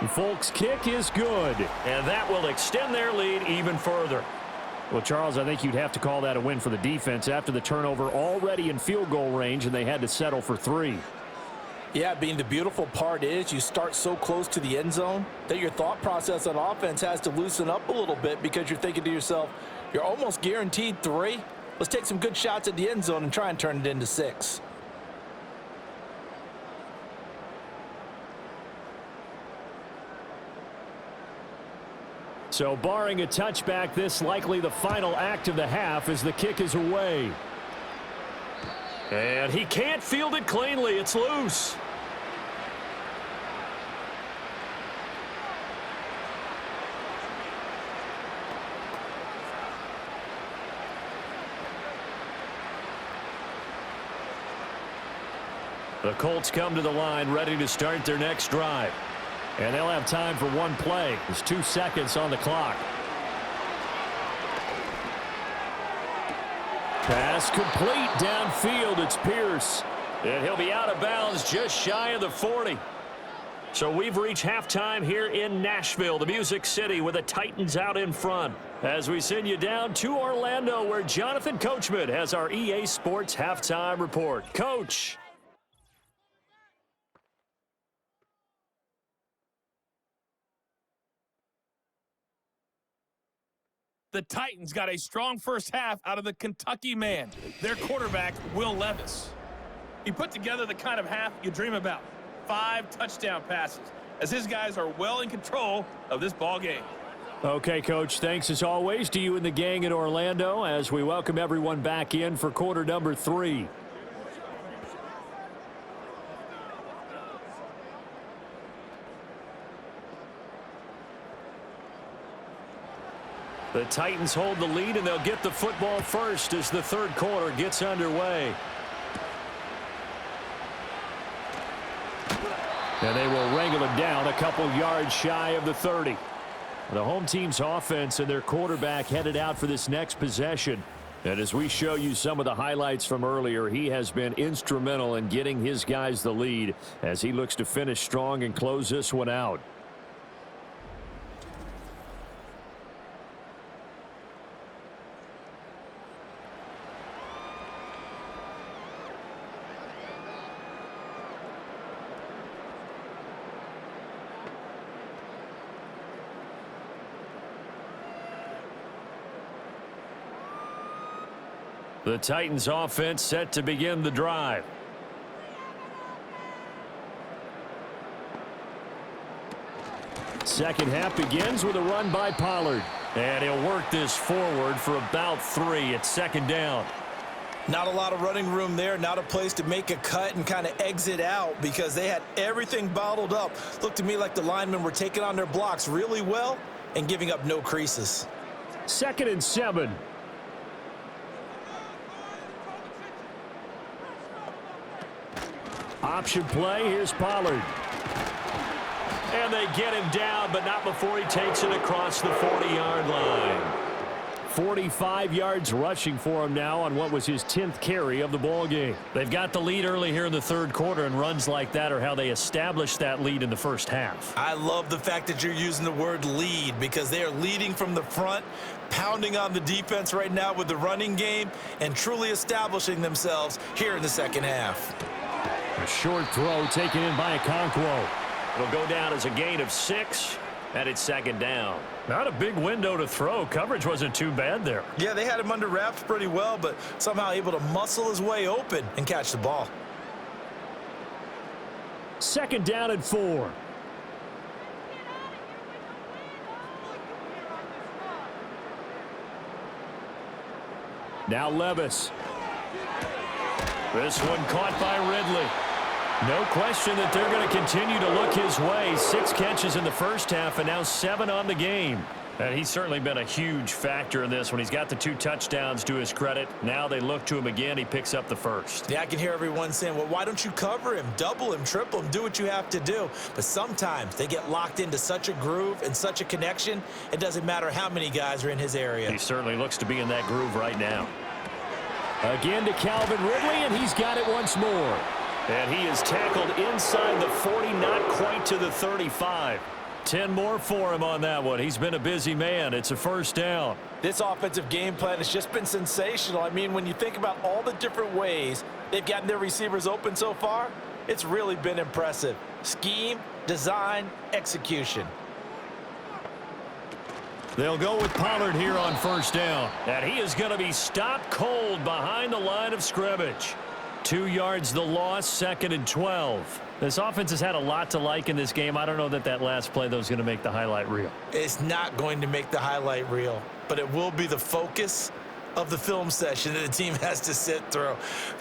Folk's kick is good, and that will extend their lead even further. Well, Charles, I think you'd have to call that a win for the defense after the turnover already in field goal range, and they had to settle for 3. Yeah, the beautiful part is you start so close to the end zone that your thought process on offense has to loosen up a little bit because you're thinking to yourself, you're almost guaranteed 3. Let's take some good shots at the end zone and try and turn it into 6. So barring a touchback, this likely the final act of the half as the kick is away. And he can't field it cleanly. It's loose. The Colts come to the line ready to start their next drive. And they'll have time for one play. There's 2 seconds on the clock. Pass complete downfield. It's Pierce. And he'll be out of bounds just shy of the 40. So we've reached halftime here in Nashville, the Music City, with the Titans out in front. As we send you down to Orlando, where Jonathan Coachman has our EA Sports halftime report. Coach. The Titans got a strong first half out of the Kentucky man, their quarterback, Will Levis. He put together the kind of half you dream about. 5 touchdown passes, as his guys are well in control of this ball game. Okay, Coach, thanks as always to you and the gang in Orlando as we welcome everyone back in for quarter number 3. The Titans hold the lead, and they'll get the football first as the third quarter gets underway. And they will wrangle him down a couple yards shy of the 30. The home team's offense and their quarterback headed out for this next possession. And as we show you some of the highlights from earlier, he has been instrumental in getting his guys the lead as he looks to finish strong and close this one out. The Titans offense set to begin the drive. Second half begins with a run by Pollard. And he'll work this forward for about 3 at second down. Not a lot of running room there, not a place to make a cut and kind of exit out because they had everything bottled up. Looked to me like the linemen were taking on their blocks really well and giving up no creases. 2nd and 7. Option play, here's Pollard. And they get him down, but not before he takes it across the 40-yard line. 45 yards rushing for him now on what was his 10th carry of the ball game. They've got the lead early here in the third quarter, and runs like that are how they established that lead in the first half. I love the fact that you're using the word lead because they are leading from the front, pounding on the defense right now with the running game, and truly establishing themselves here in the second half. A short throw taken in by Okonkwo. It'll go down as a gain of 6, and it's second down. Not a big window to throw. Coverage wasn't too bad there. Yeah, they had him under wraps pretty well, but somehow able to muscle his way open and catch the ball. Second down and 4. Now Levis. This one caught by Ridley. No question that they're going to continue to look his way. 6 catches in the first half and now 7 on the game. And he's certainly been a huge factor in this when he's got the 2 touchdowns to his credit. Now they look to him again. He picks up the first. Yeah, I can hear everyone saying, well, why don't you cover him, double him, triple him, do what you have to do. But sometimes they get locked into such a groove and such a connection, it doesn't matter how many guys are in his area. He certainly looks to be in that groove right now. Again to Calvin Ridley, and he's got it once more. And he is tackled inside the 40, not quite to the 35. 10 more for him on that one. He's been a busy man. It's a first down. This offensive game plan has just been sensational. I mean, when you think about all the different ways they've gotten their receivers open so far, it's really been impressive. Scheme, design, execution. They'll go with Pollard here on first down. And he is going to be stopped cold behind the line of scrimmage. 2 yards the loss, 2nd and 12. This offense has had a lot to like in this game. I don't know that that last play, though, is going to make the highlight reel. It's not going to make the highlight reel, but it will be the focus of the film session that the team has to sit through.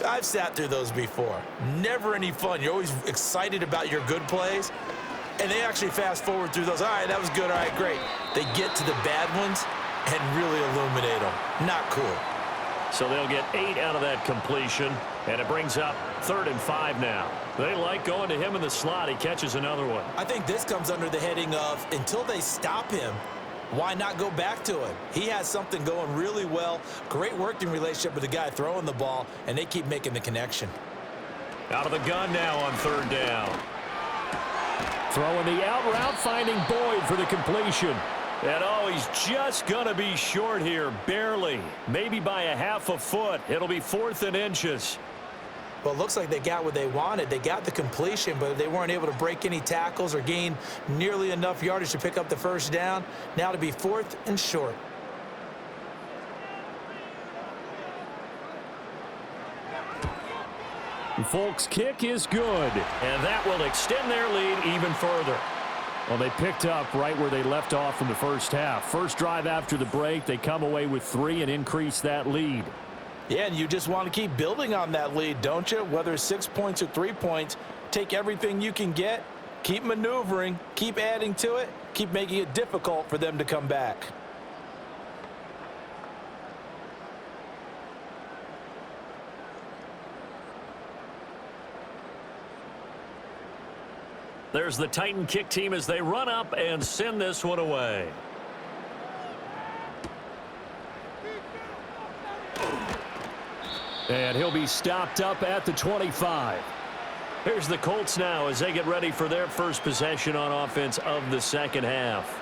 I've sat through those before. Never any fun. You're always excited about your good plays, and they actually fast forward through those. All right, that was good. All right, great. They get to the bad ones and really illuminate them. Not cool. So they'll get 8 out of that completion, and it brings up 3rd and 5 now. They like going to him in the slot. He catches another one. I think this comes under the heading of until they stop him, why not go back to him? He has something going really well. Great working relationship with the guy throwing the ball, and they keep making the connection. Out of the gun now on 3rd down. Throwing the out route, finding Boyd for the completion. And oh, he's just going to be short here, barely. Maybe by a half a foot. It'll be 4th and inches. Well, it looks like they got what they wanted. They got the completion, but they weren't able to break any tackles or gain nearly enough yardage to pick up the first down. Now to be 4th and short. Folks' kick is good, and that will extend their lead even further. Well, they picked up right where they left off in the first half. First drive after the break, they come away with 3 and increase that lead. Yeah, and you just want to keep building on that lead, don't you? Whether it's 6 points or 3 points, take everything you can get, keep maneuvering, keep adding to it, keep making it difficult for them to come back. There's the Titan kick team as they run up and send this one away. And he'll be stopped up at the 25. Here's the Colts now as they get ready for their first possession on offense of the second half.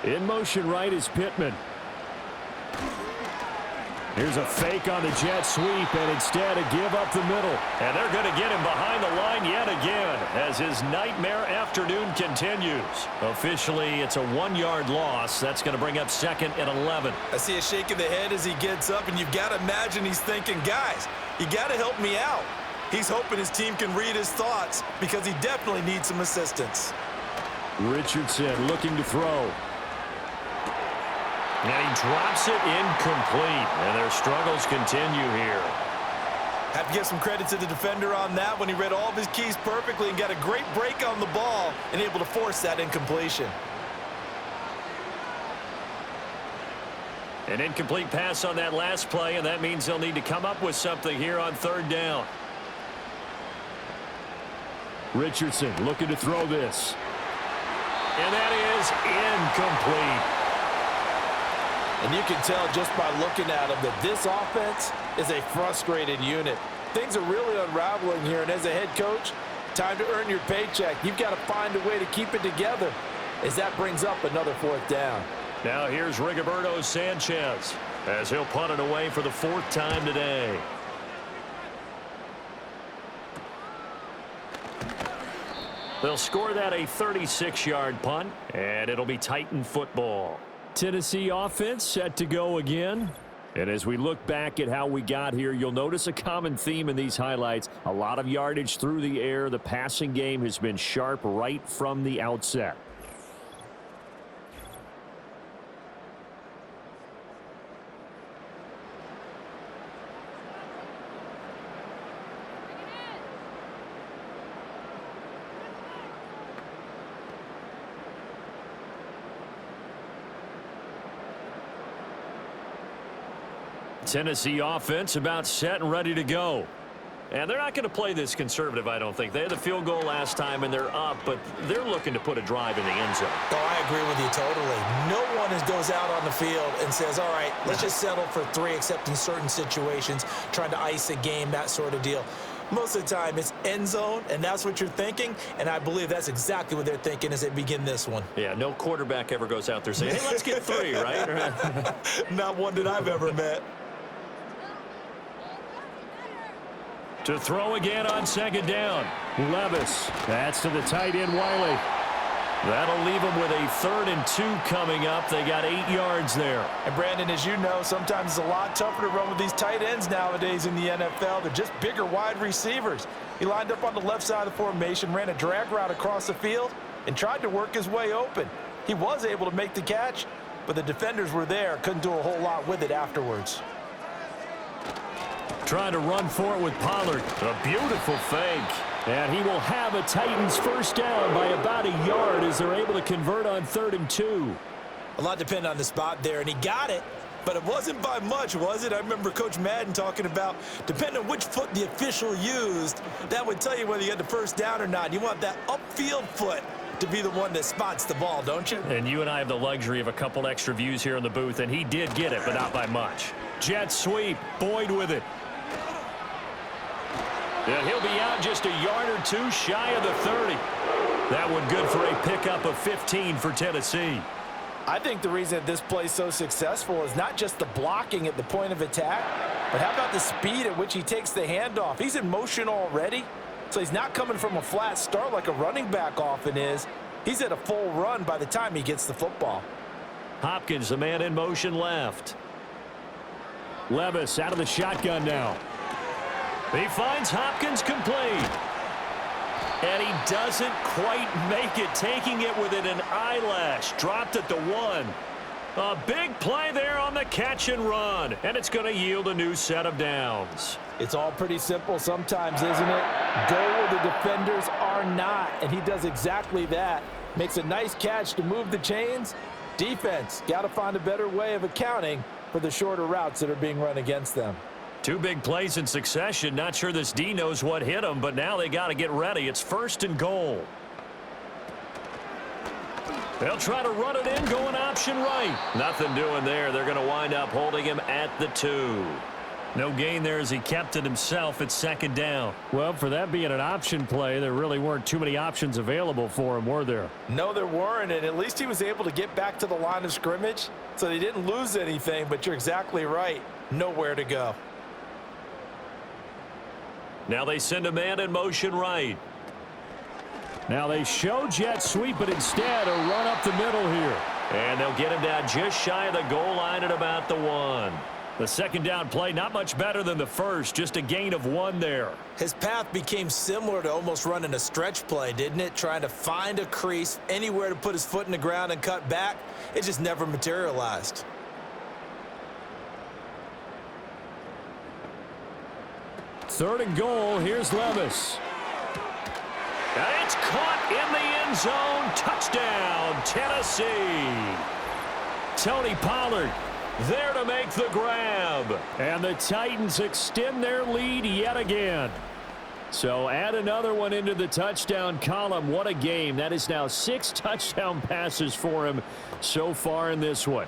In motion right is Pittman. Here's a fake on the jet sweep, and instead a give up the middle. And they're going to get him behind the line yet again as his nightmare afternoon continues. Officially, it's a 1-yard loss. That's going to bring up 2nd and 11. I see a shake of the head as he gets up, and you've got to imagine he's thinking, guys, you got to help me out. He's hoping his team can read his thoughts because he definitely needs some assistance. Richardson looking to throw. And he drops it incomplete, and their struggles continue here. Have to give some credit to the defender on that when he read all of his keys perfectly and got a great break on the ball and able to force that incompletion. An incomplete pass on that last play, and that means they'll need to come up with something here on 3rd down. Richardson looking to throw this. And that is incomplete. And you can tell just by looking at them that this offense is a frustrated unit. Things are really unraveling here, and as a head coach, time to earn your paycheck. You've got to find a way to keep it together as that brings up another 4th down. Now here's Rigoberto Sanchez as he'll punt it away for the 4th time today. They'll score that a 36-yard punt, and it'll be Titan football. Tennessee offense set to go again. And as we look back at how we got here, you'll notice a common theme in these highlights. A lot of yardage through the air. The passing game has been sharp right from the outset. Tennessee offense about set and ready to go. And they're not going to play this conservative, I don't think. They had the field goal last time, and they're up, but they're looking to put a drive in the end zone. Oh, I agree with you totally. No one goes out on the field and says, all right, let's just settle for 3, except in certain situations, trying to ice a game, that sort of deal. Most of the time, it's end zone, and that's what you're thinking, and I believe that's exactly what they're thinking as they begin this one. Yeah, no quarterback ever goes out there saying, hey, let's get 3, right? Not one that I've ever met. To throw again on second down. Levis. That's to the tight end, Wiley. That'll leave them with a 3rd and 2 coming up. They got 8 yards there. And Brandon, as you know, sometimes it's a lot tougher to run with these tight ends nowadays in the NFL. They're just bigger wide receivers. He lined up on the left side of the formation, ran a drag route across the field, and tried to work his way open. He was able to make the catch, but the defenders were there. Couldn't do a whole lot with it afterwards. Trying to run for it with Pollard. A beautiful fake. And he will have a Titans first down by about a yard as they're able to convert on 3rd and 2. A lot depended on the spot there, and he got it, but it wasn't by much, was it? I remember Coach Madden talking about, depending on which foot the official used, that would tell you whether you had the first down or not. You want that upfield foot to be the one that spots the ball, don't you? And you and I have the luxury of a couple extra views here in the booth, and he did get it, but not by much. Jet sweep. Boyd with it. And he'll be out just a yard or 2 shy of the 30. That one good for a pickup of 15 for Tennessee. I think the reason that this play is so successful is not just the blocking at the point of attack, but how about the speed at which he takes the handoff? He's in motion already, so he's not coming from a flat start like a running back often is. He's at a full run by the time he gets the football. Hopkins, the man in motion left. Levis out of the shotgun now. He finds Hopkins complete. And he doesn't quite make it, taking it within an eyelash. Dropped at the 1. A big play there on the catch and run. And it's going to yield a new set of downs. It's all pretty simple sometimes, isn't it? Go where the defenders are not. And he does exactly that. Makes a nice catch to move the chains. Defense, got to find a better way of accounting for the shorter routes that are being run against them. 2 big plays in succession. Not sure this D knows what hit him, but now they got to get ready. It's 1st and goal. They'll try to run it in, going option right. Nothing doing there. They're going to wind up holding him at the 2. No gain there as he kept it himself at 2nd down. Well, for that being an option play, there really weren't too many options available for him, were there? No, there weren't, and at least he was able to get back to the line of scrimmage, so they didn't lose anything, but you're exactly right. Nowhere to go. Now they send a man in motion right. Now they show jet sweep, but instead a run up the middle here. And they'll get him down just shy of the goal line at about the 1. The 2nd down play, not much better than the first, just a gain of 1 there. His path became similar to almost running a stretch play, didn't it? Trying to find a crease, anywhere to put his foot in the ground and cut back. It just never materialized. Third and goal. Here's Levis. And it's caught in the end zone. Touchdown, Tennessee. Tony Pollard there to make the grab. And the Titans extend their lead yet again. So add another one into the touchdown column. What a game. That is now 6 touchdown passes for him so far in this one.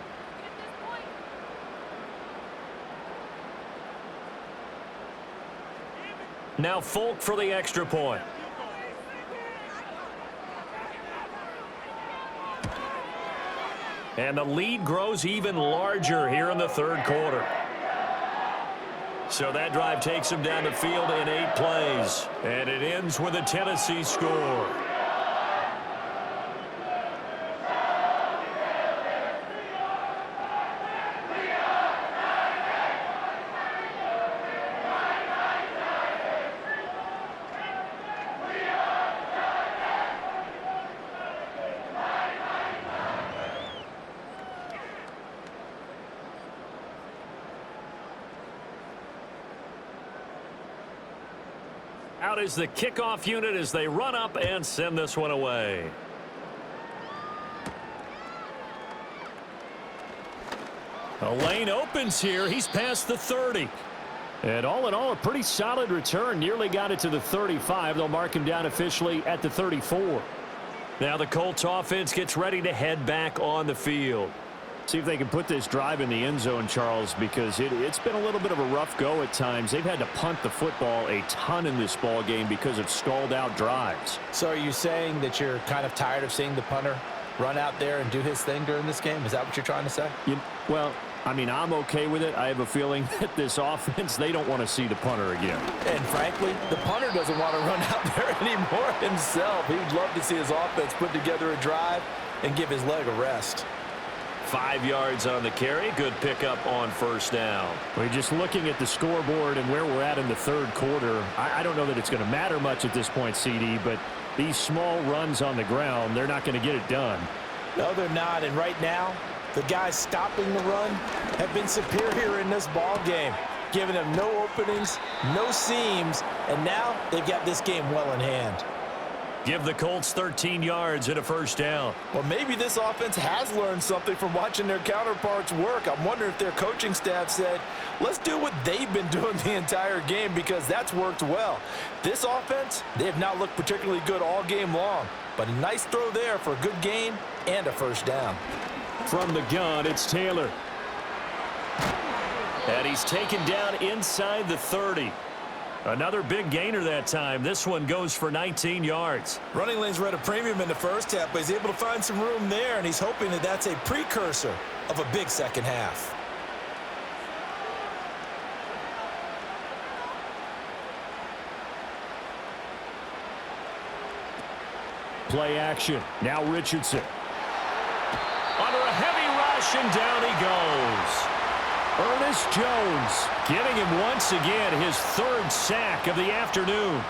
Now Folk for the extra point. And the lead grows even larger here in the 3rd quarter. So that drive takes them down the field in 8 plays. And it ends with a Tennessee score. Out is the kickoff unit as they run up and send this one away. A lane opens here. He's past the 30. And all in all, a pretty solid return. Nearly got it to the 35. They'll mark him down officially at the 34. Now the Colts offense gets ready to head back on the field. See if they can put this drive in the end zone, Charles, because it's been a little bit of a rough go at times. They've had to punt the football a ton in this ball game because of stalled out drives. So are you saying that you're kind of tired of seeing the punter run out there and do his thing during this game? Is that what you're trying to say? Well, I mean, I'm okay with it. I have a feeling that this offense, they don't want to see the punter again. And frankly, the punter doesn't want to run out there anymore himself. He'd love to see his offense put together a drive and give his leg a rest. 5 yards on the carry. Good pickup on first down. We're just looking at the scoreboard and where we're at in the third quarter. I don't know that it's going to matter much at this point, CD, but these small runs on the ground, they're not going to get it done. No, they're not. And right now, the guys stopping the run have been superior in this ball game, giving them no openings, no seams, and now they've got this game well in hand. Give the Colts 13 yards and a first down. Well, maybe this offense has learned something from watching their counterparts work. I'm wondering if their coaching staff said, let's do what they've been doing the entire game, because that's worked well. This offense, they have not looked particularly good all game long, but a nice throw there for a good gain and a first down. From the gun, it's Taylor. And he's taken down inside the 30. Another big gainer that time. This one goes for 19 yards. Running lanes were at a premium in the first half, but he's able to find some room there, and he's hoping that that's a precursor of a big second half. Play action. Now Richardson. Under a heavy rush, and down he goes. Ernest Jones giving him once again his third sack of the afternoon.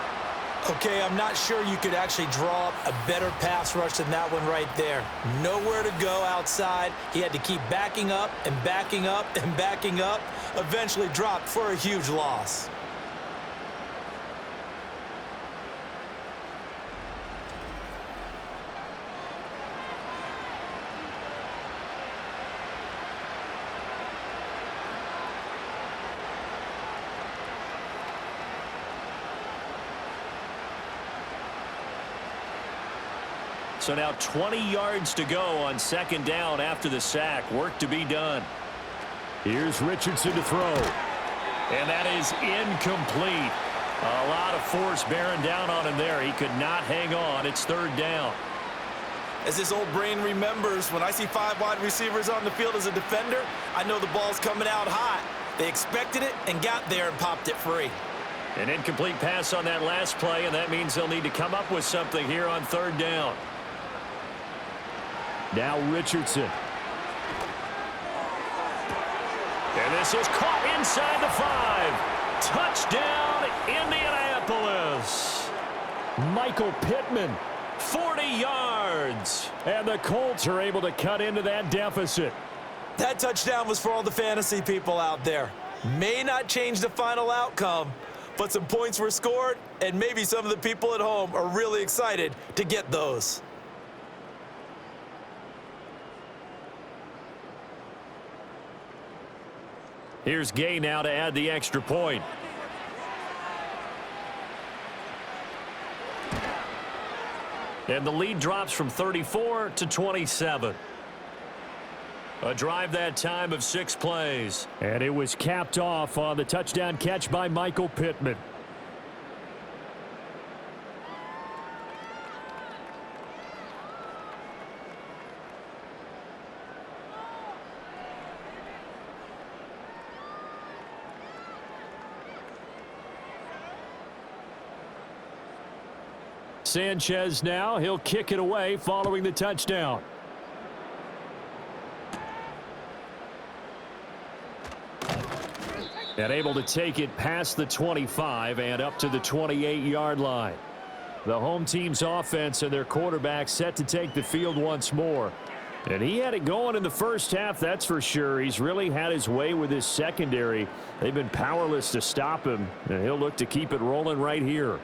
Okay, I'm not sure you could actually draw up a better pass rush than that one right there. Nowhere to go outside. He had to keep backing up and backing up and backing up. Eventually dropped for a huge loss. So now 20 yards to go on second down after the sack. Work to be done. Here's Richardson to throw. And that is incomplete. A lot of force bearing down on him there. He could not hang on. It's third down. As his old brain remembers, when I see 5 wide receivers on the field as a defender, I know the ball's coming out hot. They expected it and got there and popped it free. An incomplete pass on that last play, and that means they'll need to come up with something here on third down. Now Richardson. And this is caught inside the 5. Touchdown, Indianapolis. Michael Pittman, 40 yards. And the Colts are able to cut into that deficit. That touchdown was for all the fantasy people out there. May not change the final outcome, but some points were scored, and maybe some of the people at home are really excited to get those. Here's Gay now to add the extra point. And the lead drops from 34 to 27. A drive that time of 6 plays. And it was capped off on the touchdown catch by Michael Pittman. Sanchez now, he'll kick it away following the touchdown. And able to take it past the 25 and up to the 28-yard line. The home team's offense and their quarterback set to take the field once more. And he had it going in the first half, that's for sure. He's really had his way with his secondary. They've been powerless to stop him, and he'll look to keep it rolling right here.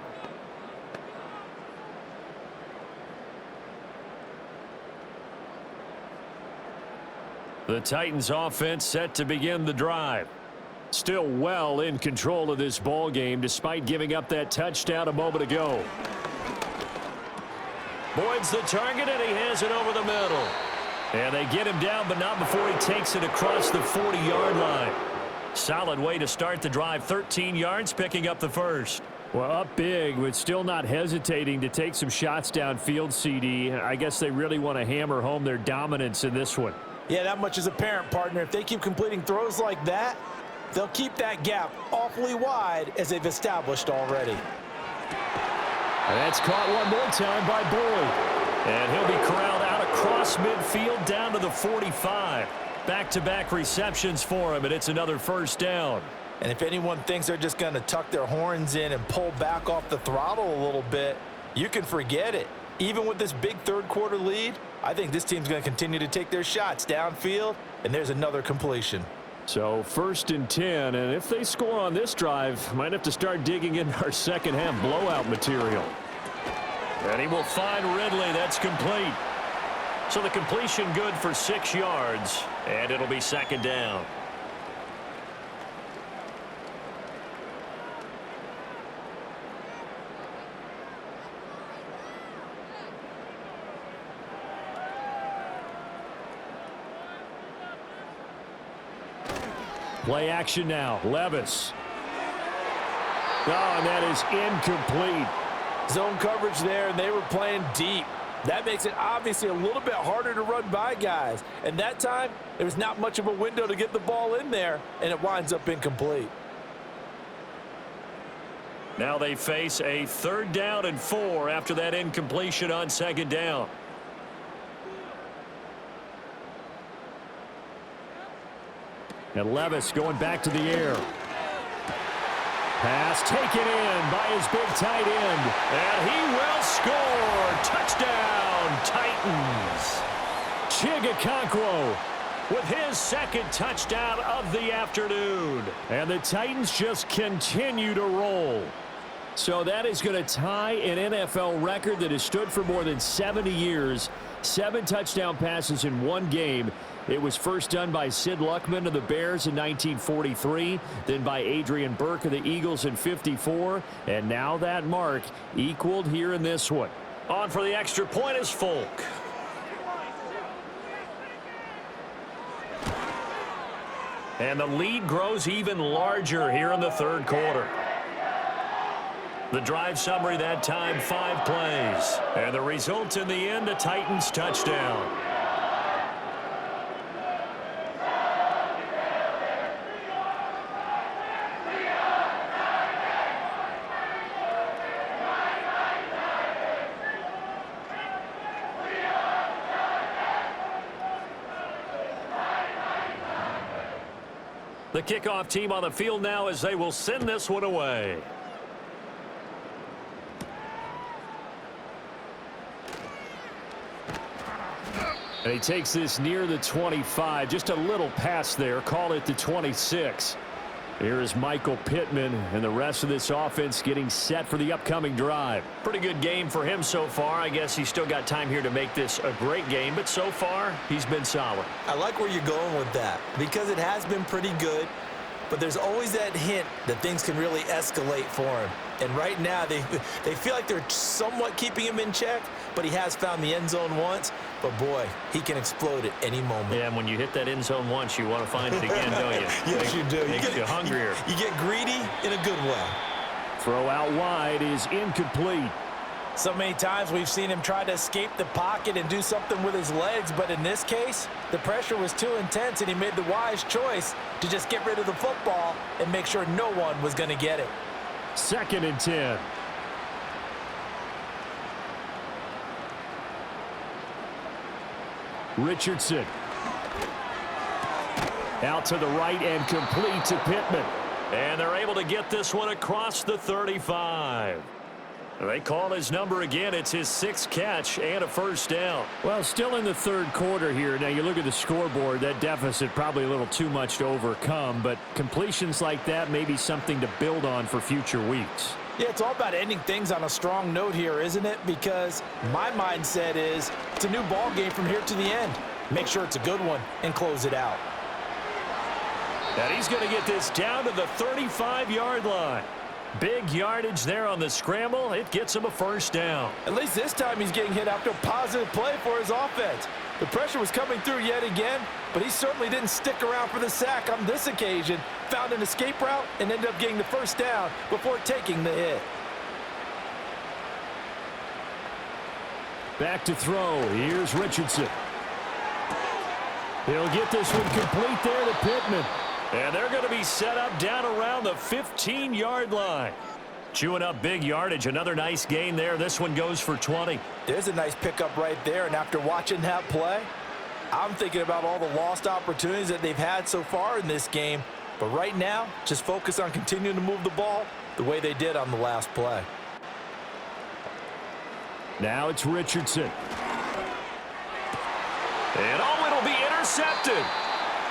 The Titans offense set to begin the drive. Still well in control of this ball game despite giving up that touchdown a moment ago. Boyd's the target, and he has it over the middle. And they get him down, but not before he takes it across the 40-yard line. Solid way to start the drive. 13 yards, picking up the first. Well, up big, but still not hesitating to take some shots downfield, CD. I guess they really want to hammer home their dominance in this one. Yeah, that much is apparent, partner. If they keep completing throws like that, they'll keep that gap awfully wide as they've established already. And that's caught one more time by Boyd. And he'll be corralled out across midfield down to the 45. Back-to-back receptions for him, and it's another first down. And if anyone thinks they're just going to tuck their horns in and pull back off the throttle a little bit, you can forget it. Even with this big third-quarter lead, I think this team's going to continue to take their shots downfield, and there's another completion. So 1st and 10, and if they score on this drive, might have to start digging in our second-half blowout material. And he will find Ridley. That's complete. So the completion good for 6 yards, and it'll be 2nd down. Play action now. Levis. Oh, and that is incomplete. Zone coverage there, and they were playing deep. That makes it obviously a little bit harder to run by guys. And that time, there was not much of a window to get the ball in there, and it winds up incomplete. Now they face a 3rd down and 4 after that incompletion on 2nd down. And Levis going back to the air. Pass taken in by his big tight end. And he will score. Touchdown, Titans. Chigakonkwo with his 2nd touchdown of the afternoon. And the Titans just continue to roll. So that is going to tie an NFL record that has stood for more than 70 years. 7 touchdown passes in one game. It was first done by Sid Luckman of the Bears in 1943, then by Adrian Burke of the Eagles in 54, and now that mark equaled here in this one. On for the extra point is Folk. And the lead grows even larger here in the 3rd quarter. The drive summary that time, 5 plays. And the result in the end, a Titans touchdown. The kickoff team on the field now as they will send this one away. And he takes this near the 25. Just a little pass there. Call it the 26. Here is Michael Pittman and the rest of this offense getting set for the upcoming drive. Pretty good game for him so far. I guess he's still got time here to make this a great game, but so far he's been solid. I like where you're going with that because it has been pretty good, but there's always that hint that things can really escalate for him. And right now they feel like they're somewhat keeping him in check, but he has found the end zone once. But, boy, he can explode at any moment. Yeah, and when you hit that end zone once, you want to find it again, don't you? Yes, you do. Makes you hungrier. You get greedy in a good way. Throw out wide is incomplete. So many times we've seen him try to escape the pocket and do something with his legs, but in this case, the pressure was too intense, and he made the wise choice to just get rid of the football and make sure no one was going to get it. 2nd and 10. Richardson. Out to the right and complete to Pittman. And they're able to get this one across the 35. They call his number again. It's his 6th catch and a first down. Well, still in the 3rd quarter here. Now, you look at the scoreboard, that deficit probably a little too much to overcome, but completions like that may be something to build on for future weeks. Yeah, it's all about ending things on a strong note here, isn't it? Because my mindset is it's a new ball game from here to the end. Make sure it's a good one and close it out. And he's going to get this down to the 35-yard line. Big yardage there on the scramble. It gets him a first down. At least this time he's getting hit after a positive play for his offense. The pressure was coming through yet again, but he certainly didn't stick around for the sack on this occasion. Found an escape route and ended up getting the first down before taking the hit. Back to throw. Here's Richardson. He'll get this one complete there to Pittman. And they're going to be set up down around the 15-yard line. Chewing up big yardage. Another nice gain there. This one goes for 20. There's a nice pickup right there, and after watching that play, I'm thinking about all the lost opportunities that they've had so far in this game. But right now, just focus on continuing to move the ball the way they did on the last play. Now it's Richardson. And it'll be intercepted.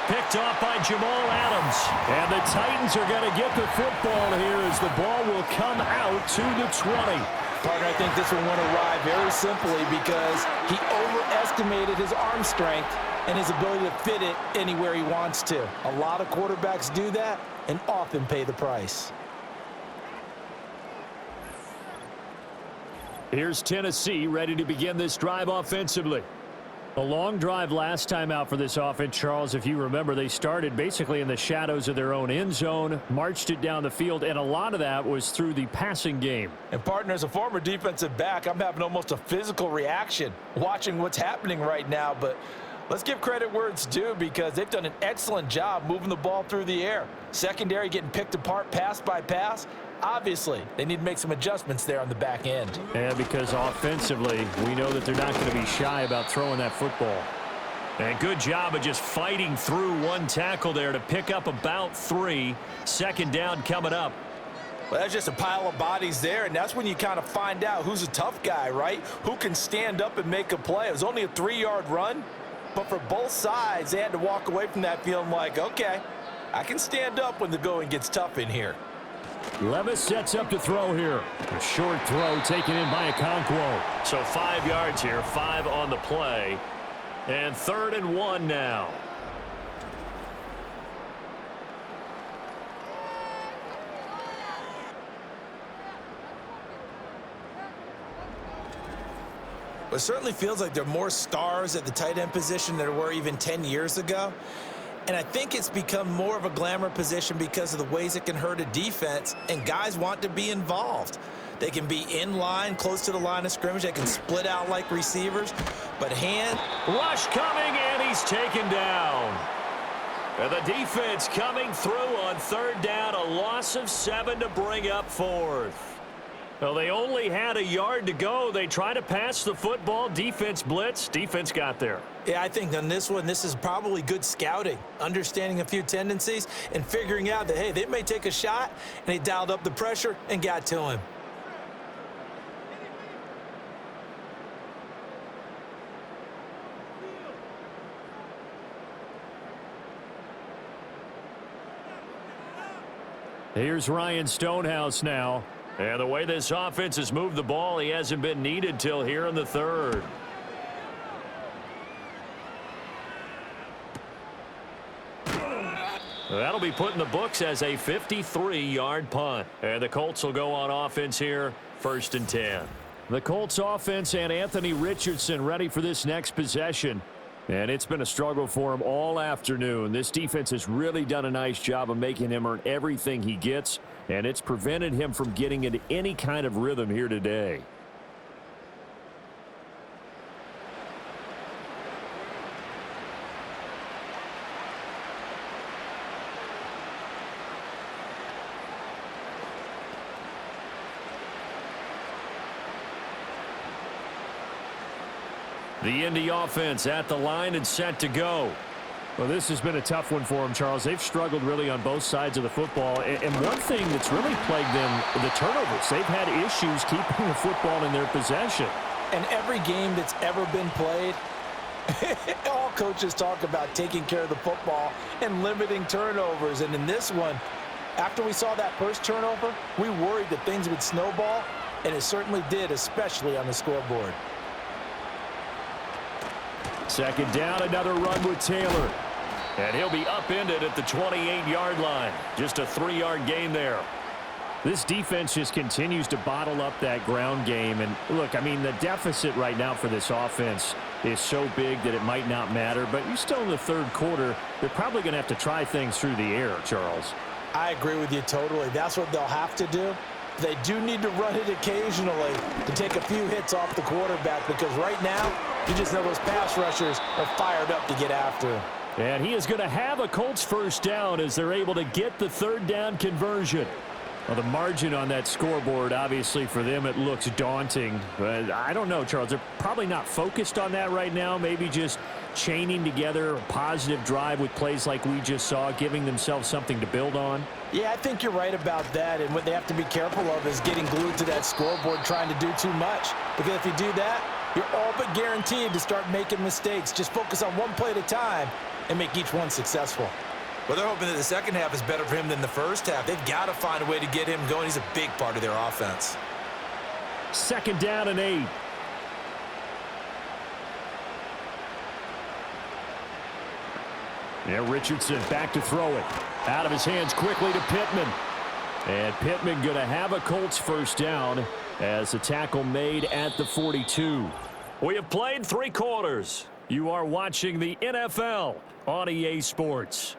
Picked off by Jamal Adams. And the Titans are going to get the football here as the ball will come out to the 20. Partner, I think this one went awry very simply because he overestimated his arm strength and his ability to fit it anywhere he wants to. A lot of quarterbacks do that and often pay the price. Here's Tennessee ready to begin this drive offensively. A long drive last time out for this offense, Charles. If you remember, they started basically in the shadows of their own end zone, marched it down the field, and a lot of that was through the passing game. And partner, as a former defensive back, I'm having almost a physical reaction watching what's happening right now. But let's give credit where it's due because they've done an excellent job moving the ball through the air. Secondary getting picked apart pass by pass. Obviously, they need to make some adjustments there on the back end. And because offensively, we know that they're not going to be shy about throwing that football. And good job of just fighting through one tackle there to pick up about 3. Second down coming up. Well, that's just a pile of bodies there, and that's when you kind of find out who's a tough guy, right? Who can stand up and make a play. It was only a 3-yard run, but for both sides, they had to walk away from that feeling like, okay, I can stand up when the going gets tough in here. Levis sets up to throw here. A short throw taken in by Okonkwo. So 5 yards here, 5 on the play. And 3rd and 1 now. It certainly feels like there are more stars at the tight end position than there were even 10 years ago. And I think it's become more of a glamour position because of the ways it can hurt a defense, and guys want to be involved. They can be in line, close to the line of scrimmage. They can split out like receivers. But rush coming, and he's taken down. And the defense coming through on 3rd down. A loss of 7 to bring up 4th. Well, they only had a yard to go. They try to pass the football. Defense blitz. Defense got there. Yeah, I think on this one, this is probably good scouting, understanding a few tendencies and figuring out that, hey, they may take a shot, and they dialed up the pressure and got to him. Here's Ryan Stonehouse now. And the way this offense has moved the ball, he hasn't been needed till here in the 3rd. That'll be put in the books as a 53-yard punt. And the Colts will go on offense here, 1st and 10. The Colts offense and Anthony Richardson ready for this next possession. And it's been a struggle for him all afternoon. This defense has really done a nice job of making him earn everything he gets, and it's prevented him from getting into any kind of rhythm here today. The Indy offense at the line and set to go. Well, this has been a tough one for them, Charles. They've struggled really on both sides of the football. And one thing that's really plagued them, the turnovers. They've had issues keeping the football in their possession. And every game that's ever been played, all coaches talk about taking care of the football and limiting turnovers. And in this one, after we saw that first turnover, we worried that things would snowball, and it certainly did, especially on the scoreboard. 2nd down, another run with Taylor. And he'll be upended at the 28-yard line. Just a 3-yard gain there. This defense just continues to bottle up that ground game. And look, I mean, the deficit right now for this offense is so big that it might not matter. But you're still in the third quarter. They're probably going to have to try things through the air, Charles. I agree with you totally. That's what they'll have to do. They do need to run it occasionally to take a few hits off the quarterback, because right now, you just know those pass rushers are fired up to get after him. And he is going to have a Colts first down as they're able to get the third down conversion. Well, the margin on that scoreboard, obviously, for them, it looks daunting. But I don't know, Charles. They're probably not focused on that right now. Maybe just chaining together a positive drive with plays like we just saw, giving themselves something to build on. Yeah, I think you're right about that. And what they have to be careful of is getting glued to that scoreboard trying to do too much. Because if you do that, you're all but guaranteed to start making mistakes. Just focus on one play at a time and make each one successful. Well, they're hoping that the second half is better for him than the first half. They've got to find a way to get him going. He's a big part of their offense. 2nd down and 8. Yeah, Richardson back to throw it. Out of his hands quickly to Pittman. And Pittman going to have a Colts first down as the tackle made at the 42. We have played 3 quarters. You are watching the NFL on EA Sports.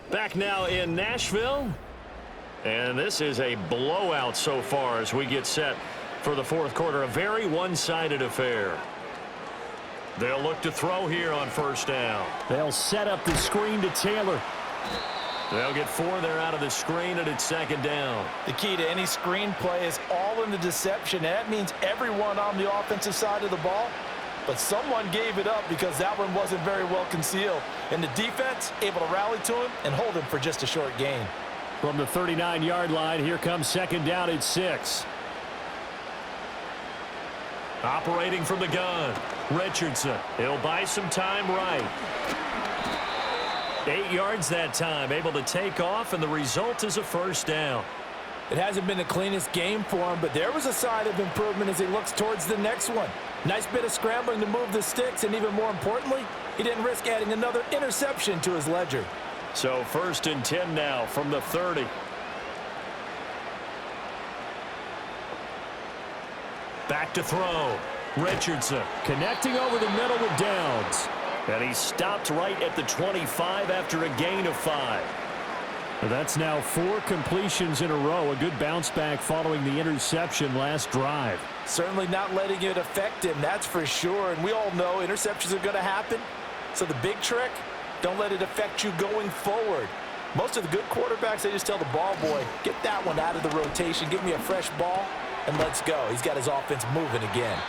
Back now in Nashville. And this is a blowout so far as we get set for the fourth quarter. A very one-sided affair. They'll look to throw here on first down. They'll set up the screen to Taylor. They'll get 4 there out of the screen, and it's 2nd down. The key to any screen play is all in the deception. And that means everyone on the offensive side of the ball. But someone gave it up because that one wasn't very well concealed. And the defense able to rally to him and hold him for just a short gain. From the 39-yard line, here comes 2nd down at 6. Operating from the gun, Richardson. He'll buy some time right. 8 yards that time, able to take off, and the result is a first down. It hasn't been the cleanest game for him, but there was a sign of improvement as he looks towards the next one. Nice bit of scrambling to move the sticks, and even more importantly, he didn't risk adding another interception to his ledger. So 1st and 10 now from the 30. Back to throw. Richardson connecting over the middle with Downs. And he stopped right at the 25 after a gain of 5. That's now 4 completions in a row. A good bounce back following the interception last drive. Certainly not letting it affect him, that's for sure. And we all know interceptions are going to happen. So the big trick, don't let it affect you going forward. Most of the good quarterbacks, they just tell the ball boy, get that one out of the rotation, give me a fresh ball, and let's go. He's got his offense moving again.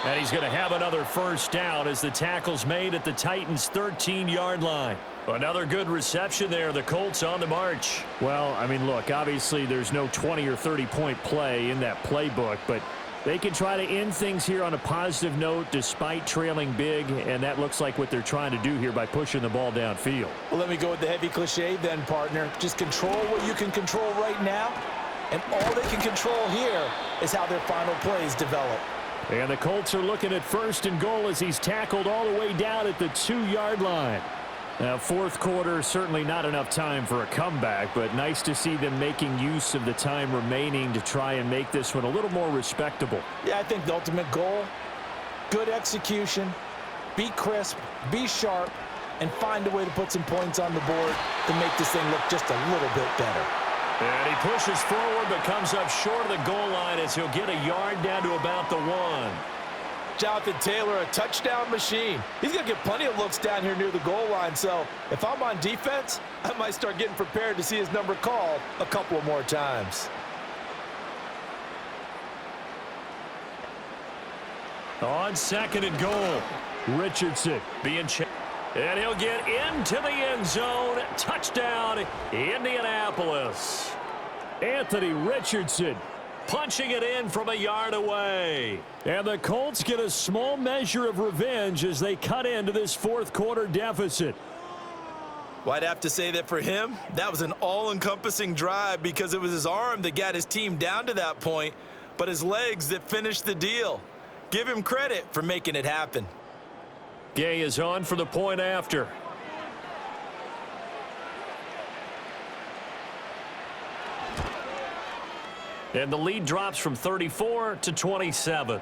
And he's going to have another first down as the tackle's made at the Titans' 13-yard line. Another good reception there. The Colts on the march. Well, I mean, look, obviously there's no 20 or 30-point play in that playbook, but they can try to end things here on a positive note despite trailing big, and that looks like what they're trying to do here by pushing the ball downfield. Well, let me go with the heavy cliche then, partner. Just control what you can control right now, and all they can control here is how their final plays develop. And the Colts are looking at 1st and goal as he's tackled all the way down at the 2-yard line. Now, fourth quarter, certainly not enough time for a comeback, but nice to see them making use of the time remaining to try and make this one a little more respectable. Yeah, I think the ultimate goal, good execution, be crisp, be sharp, and find a way to put some points on the board to make this thing look just a little bit better. And he pushes forward but comes up short of the goal line as he'll get a yard down to about the 1. Jonathan Taylor, a touchdown machine. He's going to get plenty of looks down here near the goal line, so if I'm on defense, I might start getting prepared to see his number called a couple of more times. On 2nd and goal, Richardson being checked. And he'll get into the end zone. Touchdown, Indianapolis. Anthony Richardson punching it in from a yard away. And the Colts get a small measure of revenge as they cut into this fourth quarter deficit. Well, I'd have to say that for him, that was an all-encompassing drive because it was his arm that got his team down to that point, but his legs that finished the deal. Give him credit for making it happen. Gay is on for the point after. And the lead drops from 34 to 27.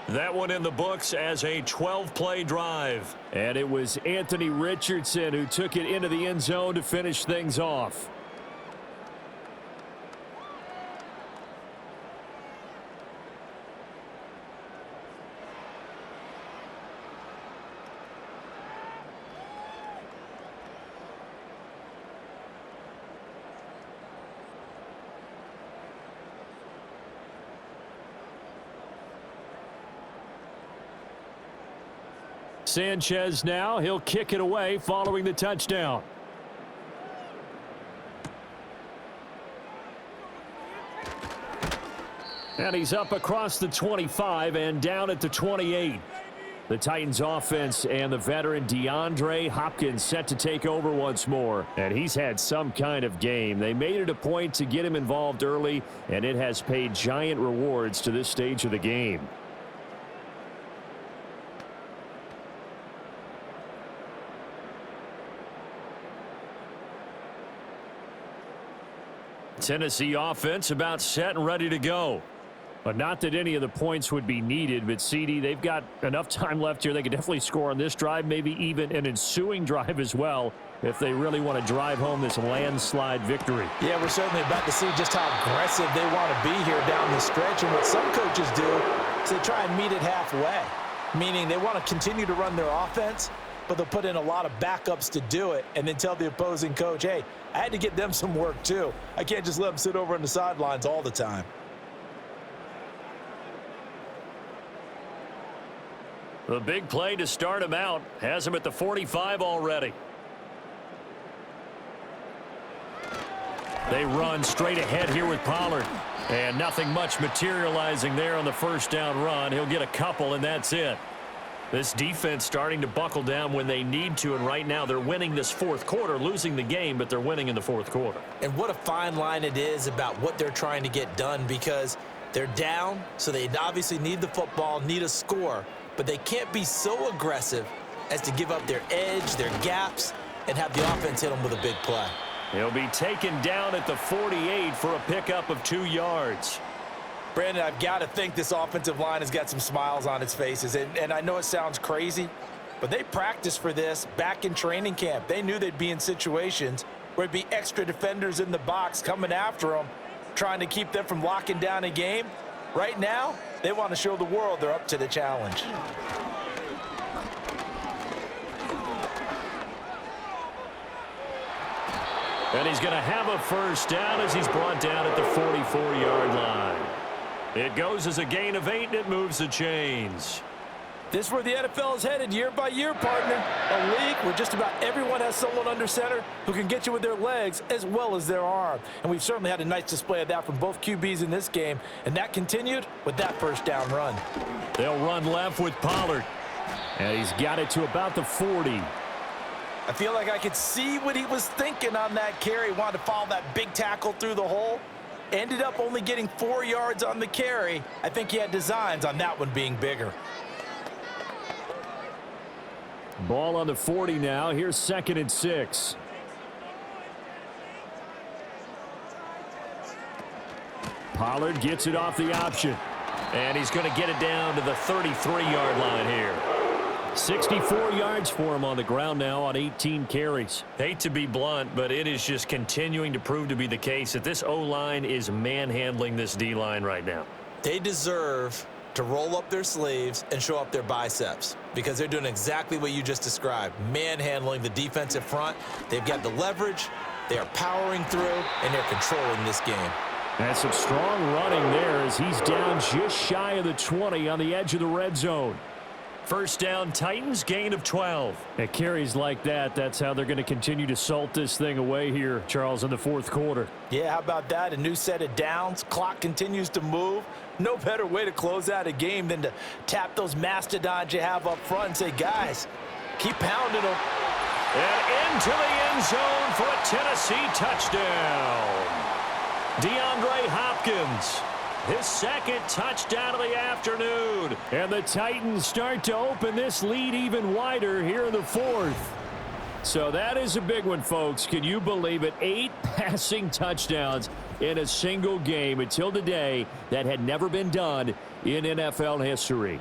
That one in the books as a 12-play drive. And it was Anthony Richardson who took it into the end zone to finish things off. Sanchez now, he'll kick it away following the touchdown. And he's up across the 25 and down at the 28. The Titans offense and the veteran DeAndre Hopkins set to take over once more. And he's had some kind of game. They made it a point to get him involved early, and it has paid giant rewards to this stage of the game. Tennessee offense about set and ready to go. But not that any of the points would be needed, but CD, they've got enough time left here. They could definitely score on this drive, maybe even an ensuing drive as well, if they really want to drive home this landslide victory. Yeah, we're certainly about to see just how aggressive they want to be here down the stretch. And what some coaches do is they try and meet it halfway, meaning they want to continue to run their offense, but they'll put in a lot of backups to do it and then tell the opposing coach, hey, I had to get them some work too. I can't just let them sit over on the sidelines all the time. The big play to start him out has him at the 45 already. They run straight ahead here with Pollard. And nothing much materializing there on the first down run. He'll get a couple, and that's it. This defense starting to buckle down when they need to, and right now they're winning this fourth quarter, losing the game, but they're winning in the fourth quarter. And what a fine line it is about what they're trying to get done, because they're down, so they obviously need the football, need a score, but they can't be so aggressive as to give up their edge, their gaps, and have the offense hit them with a big play. He'll be taken down at the 48 for a pickup of 2 yards. Brandon, I've got to think this offensive line has got some smiles on its faces. And I know it sounds crazy, but they practiced for this back in training camp. They knew they'd be in situations where it'd be extra defenders in the box coming after them, trying to keep them from locking down a game. Right now, they want to show the world they're up to the challenge. And he's going to have a first down as he's brought down at the 44-yard line. It goes as a gain of 8, and it moves the chains. This is where the NFL is headed year by year, partner. A league where just about everyone has someone under center who can get you with their legs as well as their arm. And we've certainly had a nice display of that from both QBs in this game. And that continued with that first down run. They'll run left with Pollard. And he's got it to about the 40. I feel like I could see what he was thinking on that carry. He wanted to follow that big tackle through the hole. Ended up only getting 4 yards on the carry. I think he had designs on that one being bigger. Ball on the 40 now. Here's 2nd and 6. Pollard gets it off the option. And he's going to get it down to the 33-yard line here. 64 yards for him on the ground now on 18 carries. Hate to be blunt, but it is just continuing to prove to be the case that this O-line is manhandling this D-line right now. They deserve to roll up their sleeves and show up their biceps, because they're doing exactly what you just described, manhandling the defensive front. They've got the leverage, they are powering through, and they're controlling this game. And some strong running there as he's down just shy of the 20 on the edge of the red zone. First down, Titans, gain of 12. At carries like that, that's how they're going to continue to salt this thing away here, Charles, in the fourth quarter. Yeah, how about that? A new set of downs. Clock continues to move. No better way to close out a game than to tap those mastodons you have up front and say, guys, keep pounding them. And into the end zone for a Tennessee touchdown. DeAndre Hopkins. His second touchdown of the afternoon. And the Titans start to open this lead even wider here in the fourth. So that is a big one, folks. Can you believe it? 8 passing touchdowns in a single game. Until today, that had never been done in NFL history.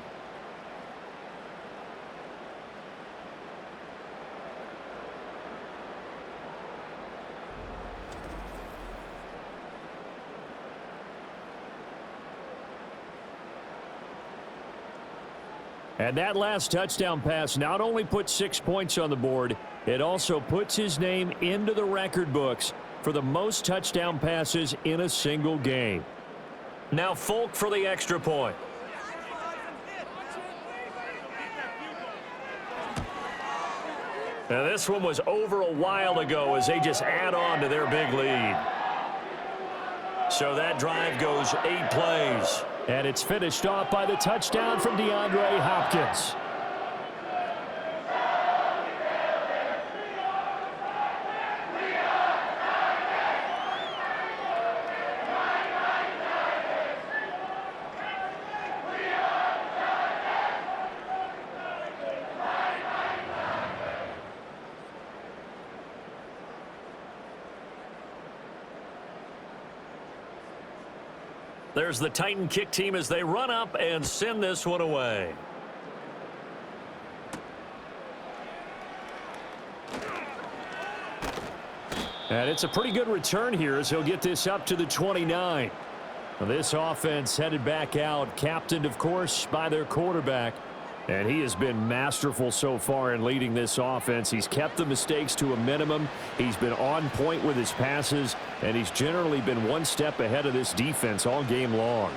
And that last touchdown pass not only puts 6 points on the board, it also puts his name into the record books for the most touchdown passes in a single game. Now Folk for the extra point. Now this one was over a while ago as they just add on to their big lead. So that drive goes 8 plays. And it's finished off by the touchdown from DeAndre Hopkins. There's the Titan kick team as they run up and send this one away. And it's a pretty good return here as he'll get this up to the 29. Well, this offense headed back out, captained, of course, by their quarterback. And he has been masterful so far in leading this offense. He's kept the mistakes to a minimum. He's been on point with his passes, and he's generally been one step ahead of this defense all game long.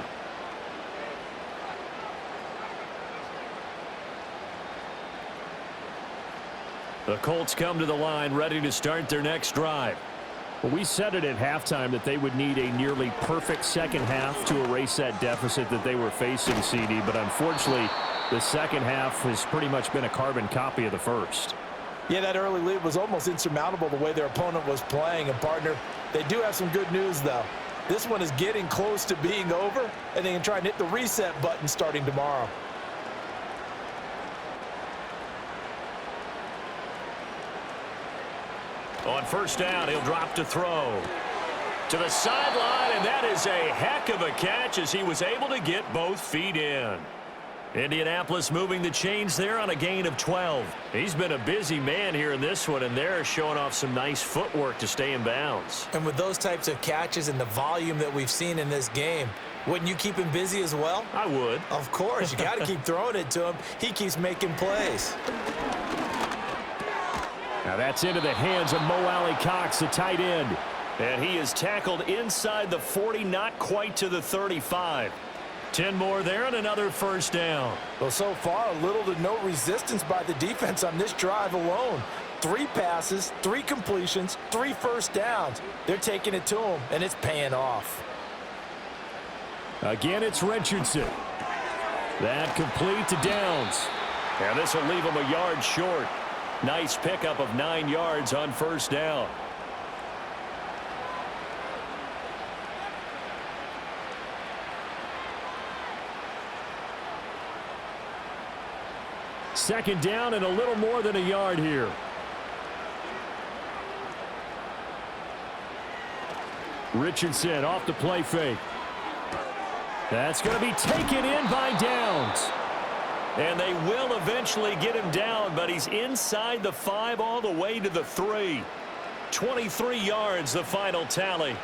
The Colts come to the line ready to start their next drive. Well, we said it at halftime that they would need a nearly perfect second half to erase that deficit that they were facing, CD, but unfortunately, the second half has pretty much been a carbon copy of the first. Yeah, that early lead was almost insurmountable the way their opponent was playing. And, partner, they do have some good news, though. This one is getting close to being over, and they can try and hit the reset button starting tomorrow. On first down, he'll drop to throw. To the sideline, and that is a heck of a catch as he was able to get both feet in. Indianapolis moving the chains there on a gain of 12. He's been a busy man here in this one, and they're showing off some nice footwork to stay in bounds. And with those types of catches and the volume that we've seen in this game, wouldn't you keep him busy as well? I would. Of course. You got to keep throwing it to him. He keeps making plays. Now that's into the hands of Mo Alley-Cox, the tight end. And he is tackled inside the 40, not quite to the 35. 10 more there and another first down. Well, so far, little to no resistance by the defense on this drive alone. 3 passes, 3 completions, 3 first downs. They're taking it to him, and it's paying off. Again, it's Richardson. That complete to Downs. And this will leave him a yard short. Nice pickup of 9 yards on first down. Second down and a little more than a yard here. Richardson off the play fake. That's going to be taken in by Downs. And they will eventually get him down, but he's inside the 5 all the way to the 3. 23 yards, the final tally.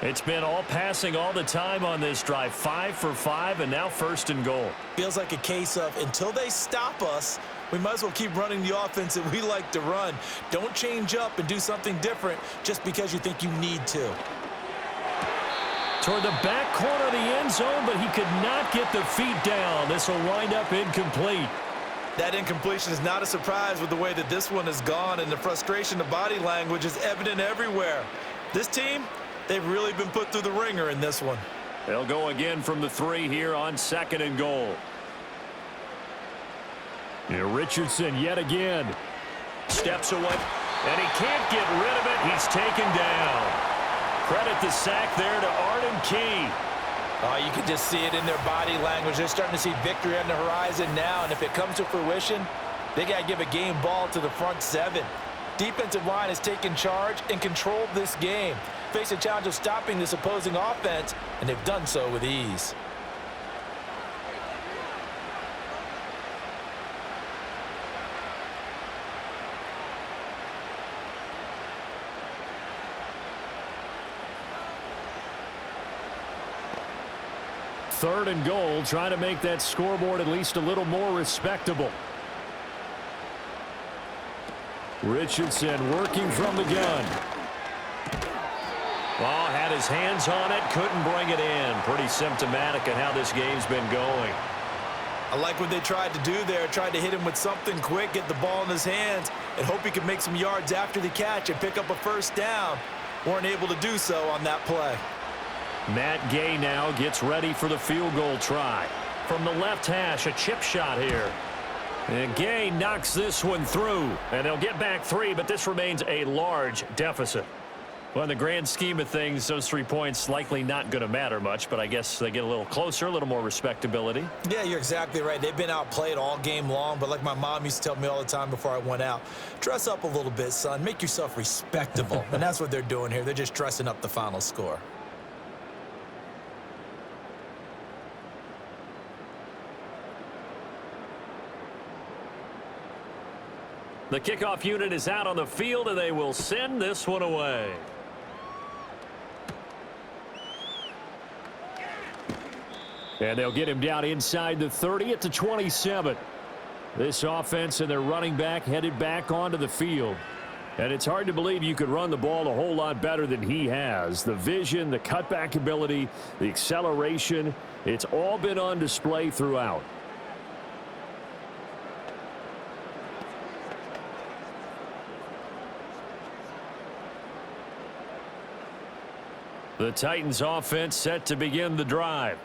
It's been all passing all the time on this drive. 5 for 5, and now first and goal. Feels like a case of until they stop us, we might as well keep running the offense that we like to run. Don't change up and do something different just because you think you need to. Toward the back corner of the end zone, but he could not get the feet down. This will wind up incomplete. That incompletion is not a surprise with the way that this one has gone, and the frustration of body language is evident everywhere. This team, they've really been put through the ringer in this one. They'll go again from the 3 here on second and goal. Here Richardson yet again. Steps away, and he can't get rid of it. He's taken down. Credit the sack there to Arden Key. Oh, you can just see it in their body language. They're starting to see victory on the horizon now, and if it comes to fruition, they got to give a game ball to the front 7. Defensive line has taken charge and controlled this game. face a challenge of stopping this opposing offense, and they've done so with ease. Third and goal, trying to make that scoreboard at least a little more respectable. Richardson working from the gun. Oh, had his hands on it, couldn't bring it in. Pretty symptomatic of how this game's been going. I like what they tried to do there. Tried to hit him with something quick, get the ball in his hands, and hope he could make some yards after the catch and pick up a first down. Weren't able to do so on that play. Matt Gay now gets ready for the field goal try. From the left hash, a chip shot here. And Gay knocks this one through. And they'll get back 3, but this remains a large deficit. Well, in the grand scheme of things, those 3 points likely not going to matter much, but I guess they get a little closer, a little more respectability. Yeah, you're exactly right. They've been outplayed all game long, but like my mom used to tell me all the time before I went out, dress up a little bit, son. Make yourself respectable. And that's what they're doing here. They're just dressing up the final score. The kickoff unit is out on the field, and they will send this one away. And they'll get him down inside the 30 at the 27. This offense and their running back headed back onto the field. And it's hard to believe you could run the ball a whole lot better than he has. The vision, the cutback ability, the acceleration, it's all been on display throughout. The Titans offense set to begin the drive.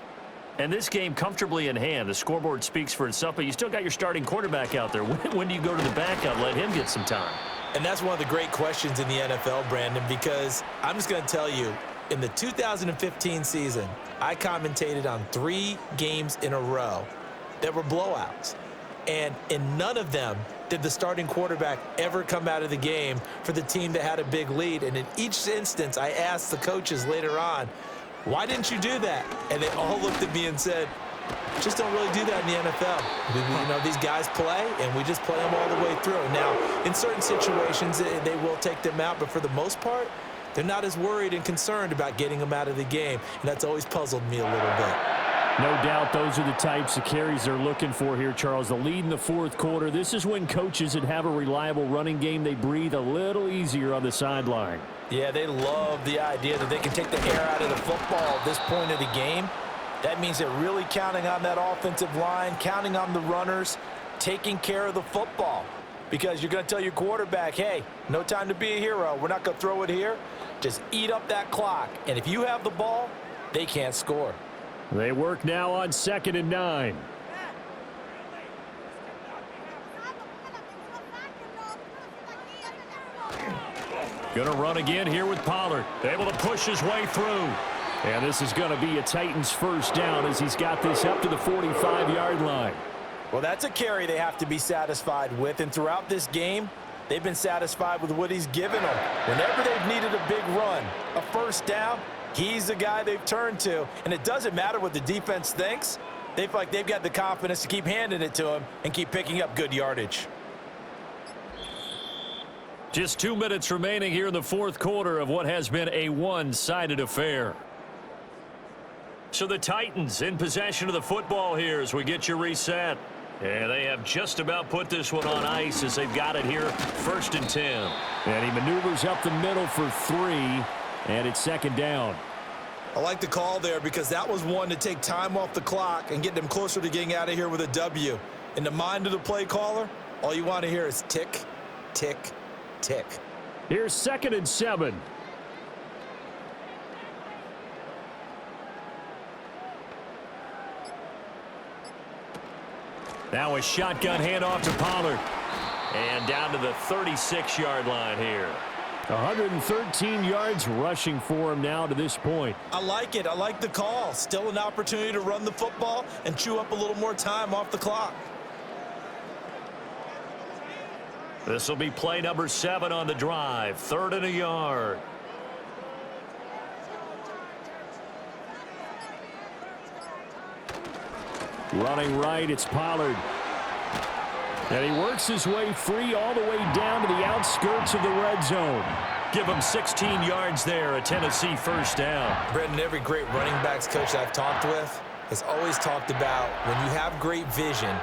And this game comfortably in hand. The scoreboard speaks for itself, but you still got your starting quarterback out there. When do you go to the backup, let him get some time? And that's one of the great questions in the NFL, Brandon, because I'm just going to tell you, in the 2015 season, I commentated on 3 games in a row that were blowouts. And in none of them did the starting quarterback ever come out of the game for the team that had a big lead. And in each instance, I asked the coaches later on, why didn't you do that? And they all looked at me and said, just don't really do that in the NFL. You know, these guys play, and we just play them all the way through. Now, in certain situations, they will take them out, but for the most part, they're not as worried and concerned about getting them out of the game. And that's always puzzled me a little bit. No doubt those are the types of carries they're looking for here, Charles. The lead in the fourth quarter. This is when coaches that have a reliable running game, they breathe a little easier on the sideline. Yeah, they love the idea that they can take the air out of the football at this point of the game. That means they're really counting on that offensive line, counting on the runners, taking care of the football. Because you're going to tell your quarterback, hey, no time to be a hero. We're not going to throw it here. Just eat up that clock. And if you have the ball, they can't score. They work now on 2nd and 9. Going to run again here with Pollard. Able to push his way through. And this is going to be a Titans first down as he's got this up to the 45-yard line. Well, that's a carry they have to be satisfied with. And throughout this game, they've been satisfied with what he's given them. Whenever they've needed a big run, a first down, he's the guy they've turned to. And it doesn't matter what the defense thinks. They feel like they've got the confidence to keep handing it to him and keep picking up good yardage. Just 2 minutes remaining here in the fourth quarter of what has been a one-sided affair. So the Titans in possession of the football here as we get you reset. And they have just about put this one on ice as they've got it here, 1st and 10. And he maneuvers up the middle for 3, and it's 2nd down. I like the call there because that was one to take time off the clock and get them closer to getting out of here with a W. In the mind of the play caller, all you want to hear is tick, tick, tick. Here's 2nd and 7. Now a shotgun handoff to Pollard. And down to the 36-yard line here. 113 yards rushing for him now to this point. I like it. I like the call. Still an opportunity to run the football and chew up a little more time off the clock. This will be play number 7 on the drive. 3rd and a yard. Running right, it's Pollard. And he works his way free all the way down to the outskirts of the red zone. Give him 16 yards there, a Tennessee first down. Brendan, every great running backs coach I've talked with has always talked about when you have great vision,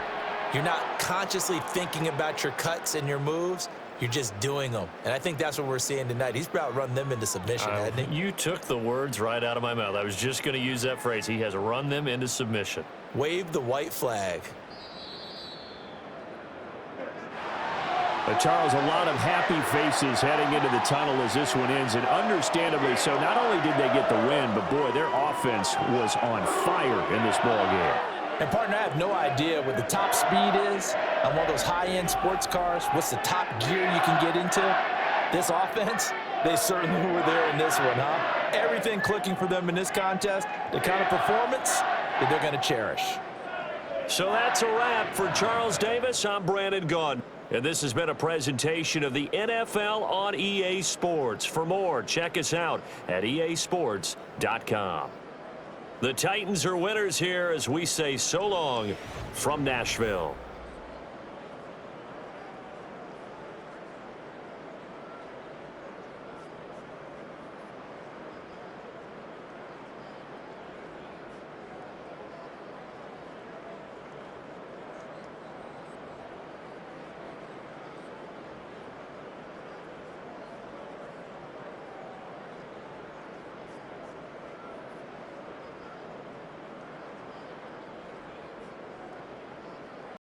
you're not consciously thinking about your cuts and your moves. You're just doing them. And I think that's what we're seeing tonight. He's about run them into submission, hasn't he? You took the words right out of my mouth. I was just going to use that phrase. He has run them into submission. Wave the white flag. Charles, a lot of happy faces heading into the tunnel as this one ends, and understandably so. Not only did they get the win, but boy, their offense was on fire in this ball game. And partner, I have no idea what the top speed is on one of those high-end sports cars. What's the top gear you can get into? This offense, they certainly were there in this one, huh? Everything clicking for them in this contest, the kind of performance that they're going to cherish. So that's a wrap for Charles Davis. I'm Brandon Gaudin. And this has been a presentation of the NFL on EA Sports. For more, check us out at easports.com. The Titans are winners here as we say so long from Nashville.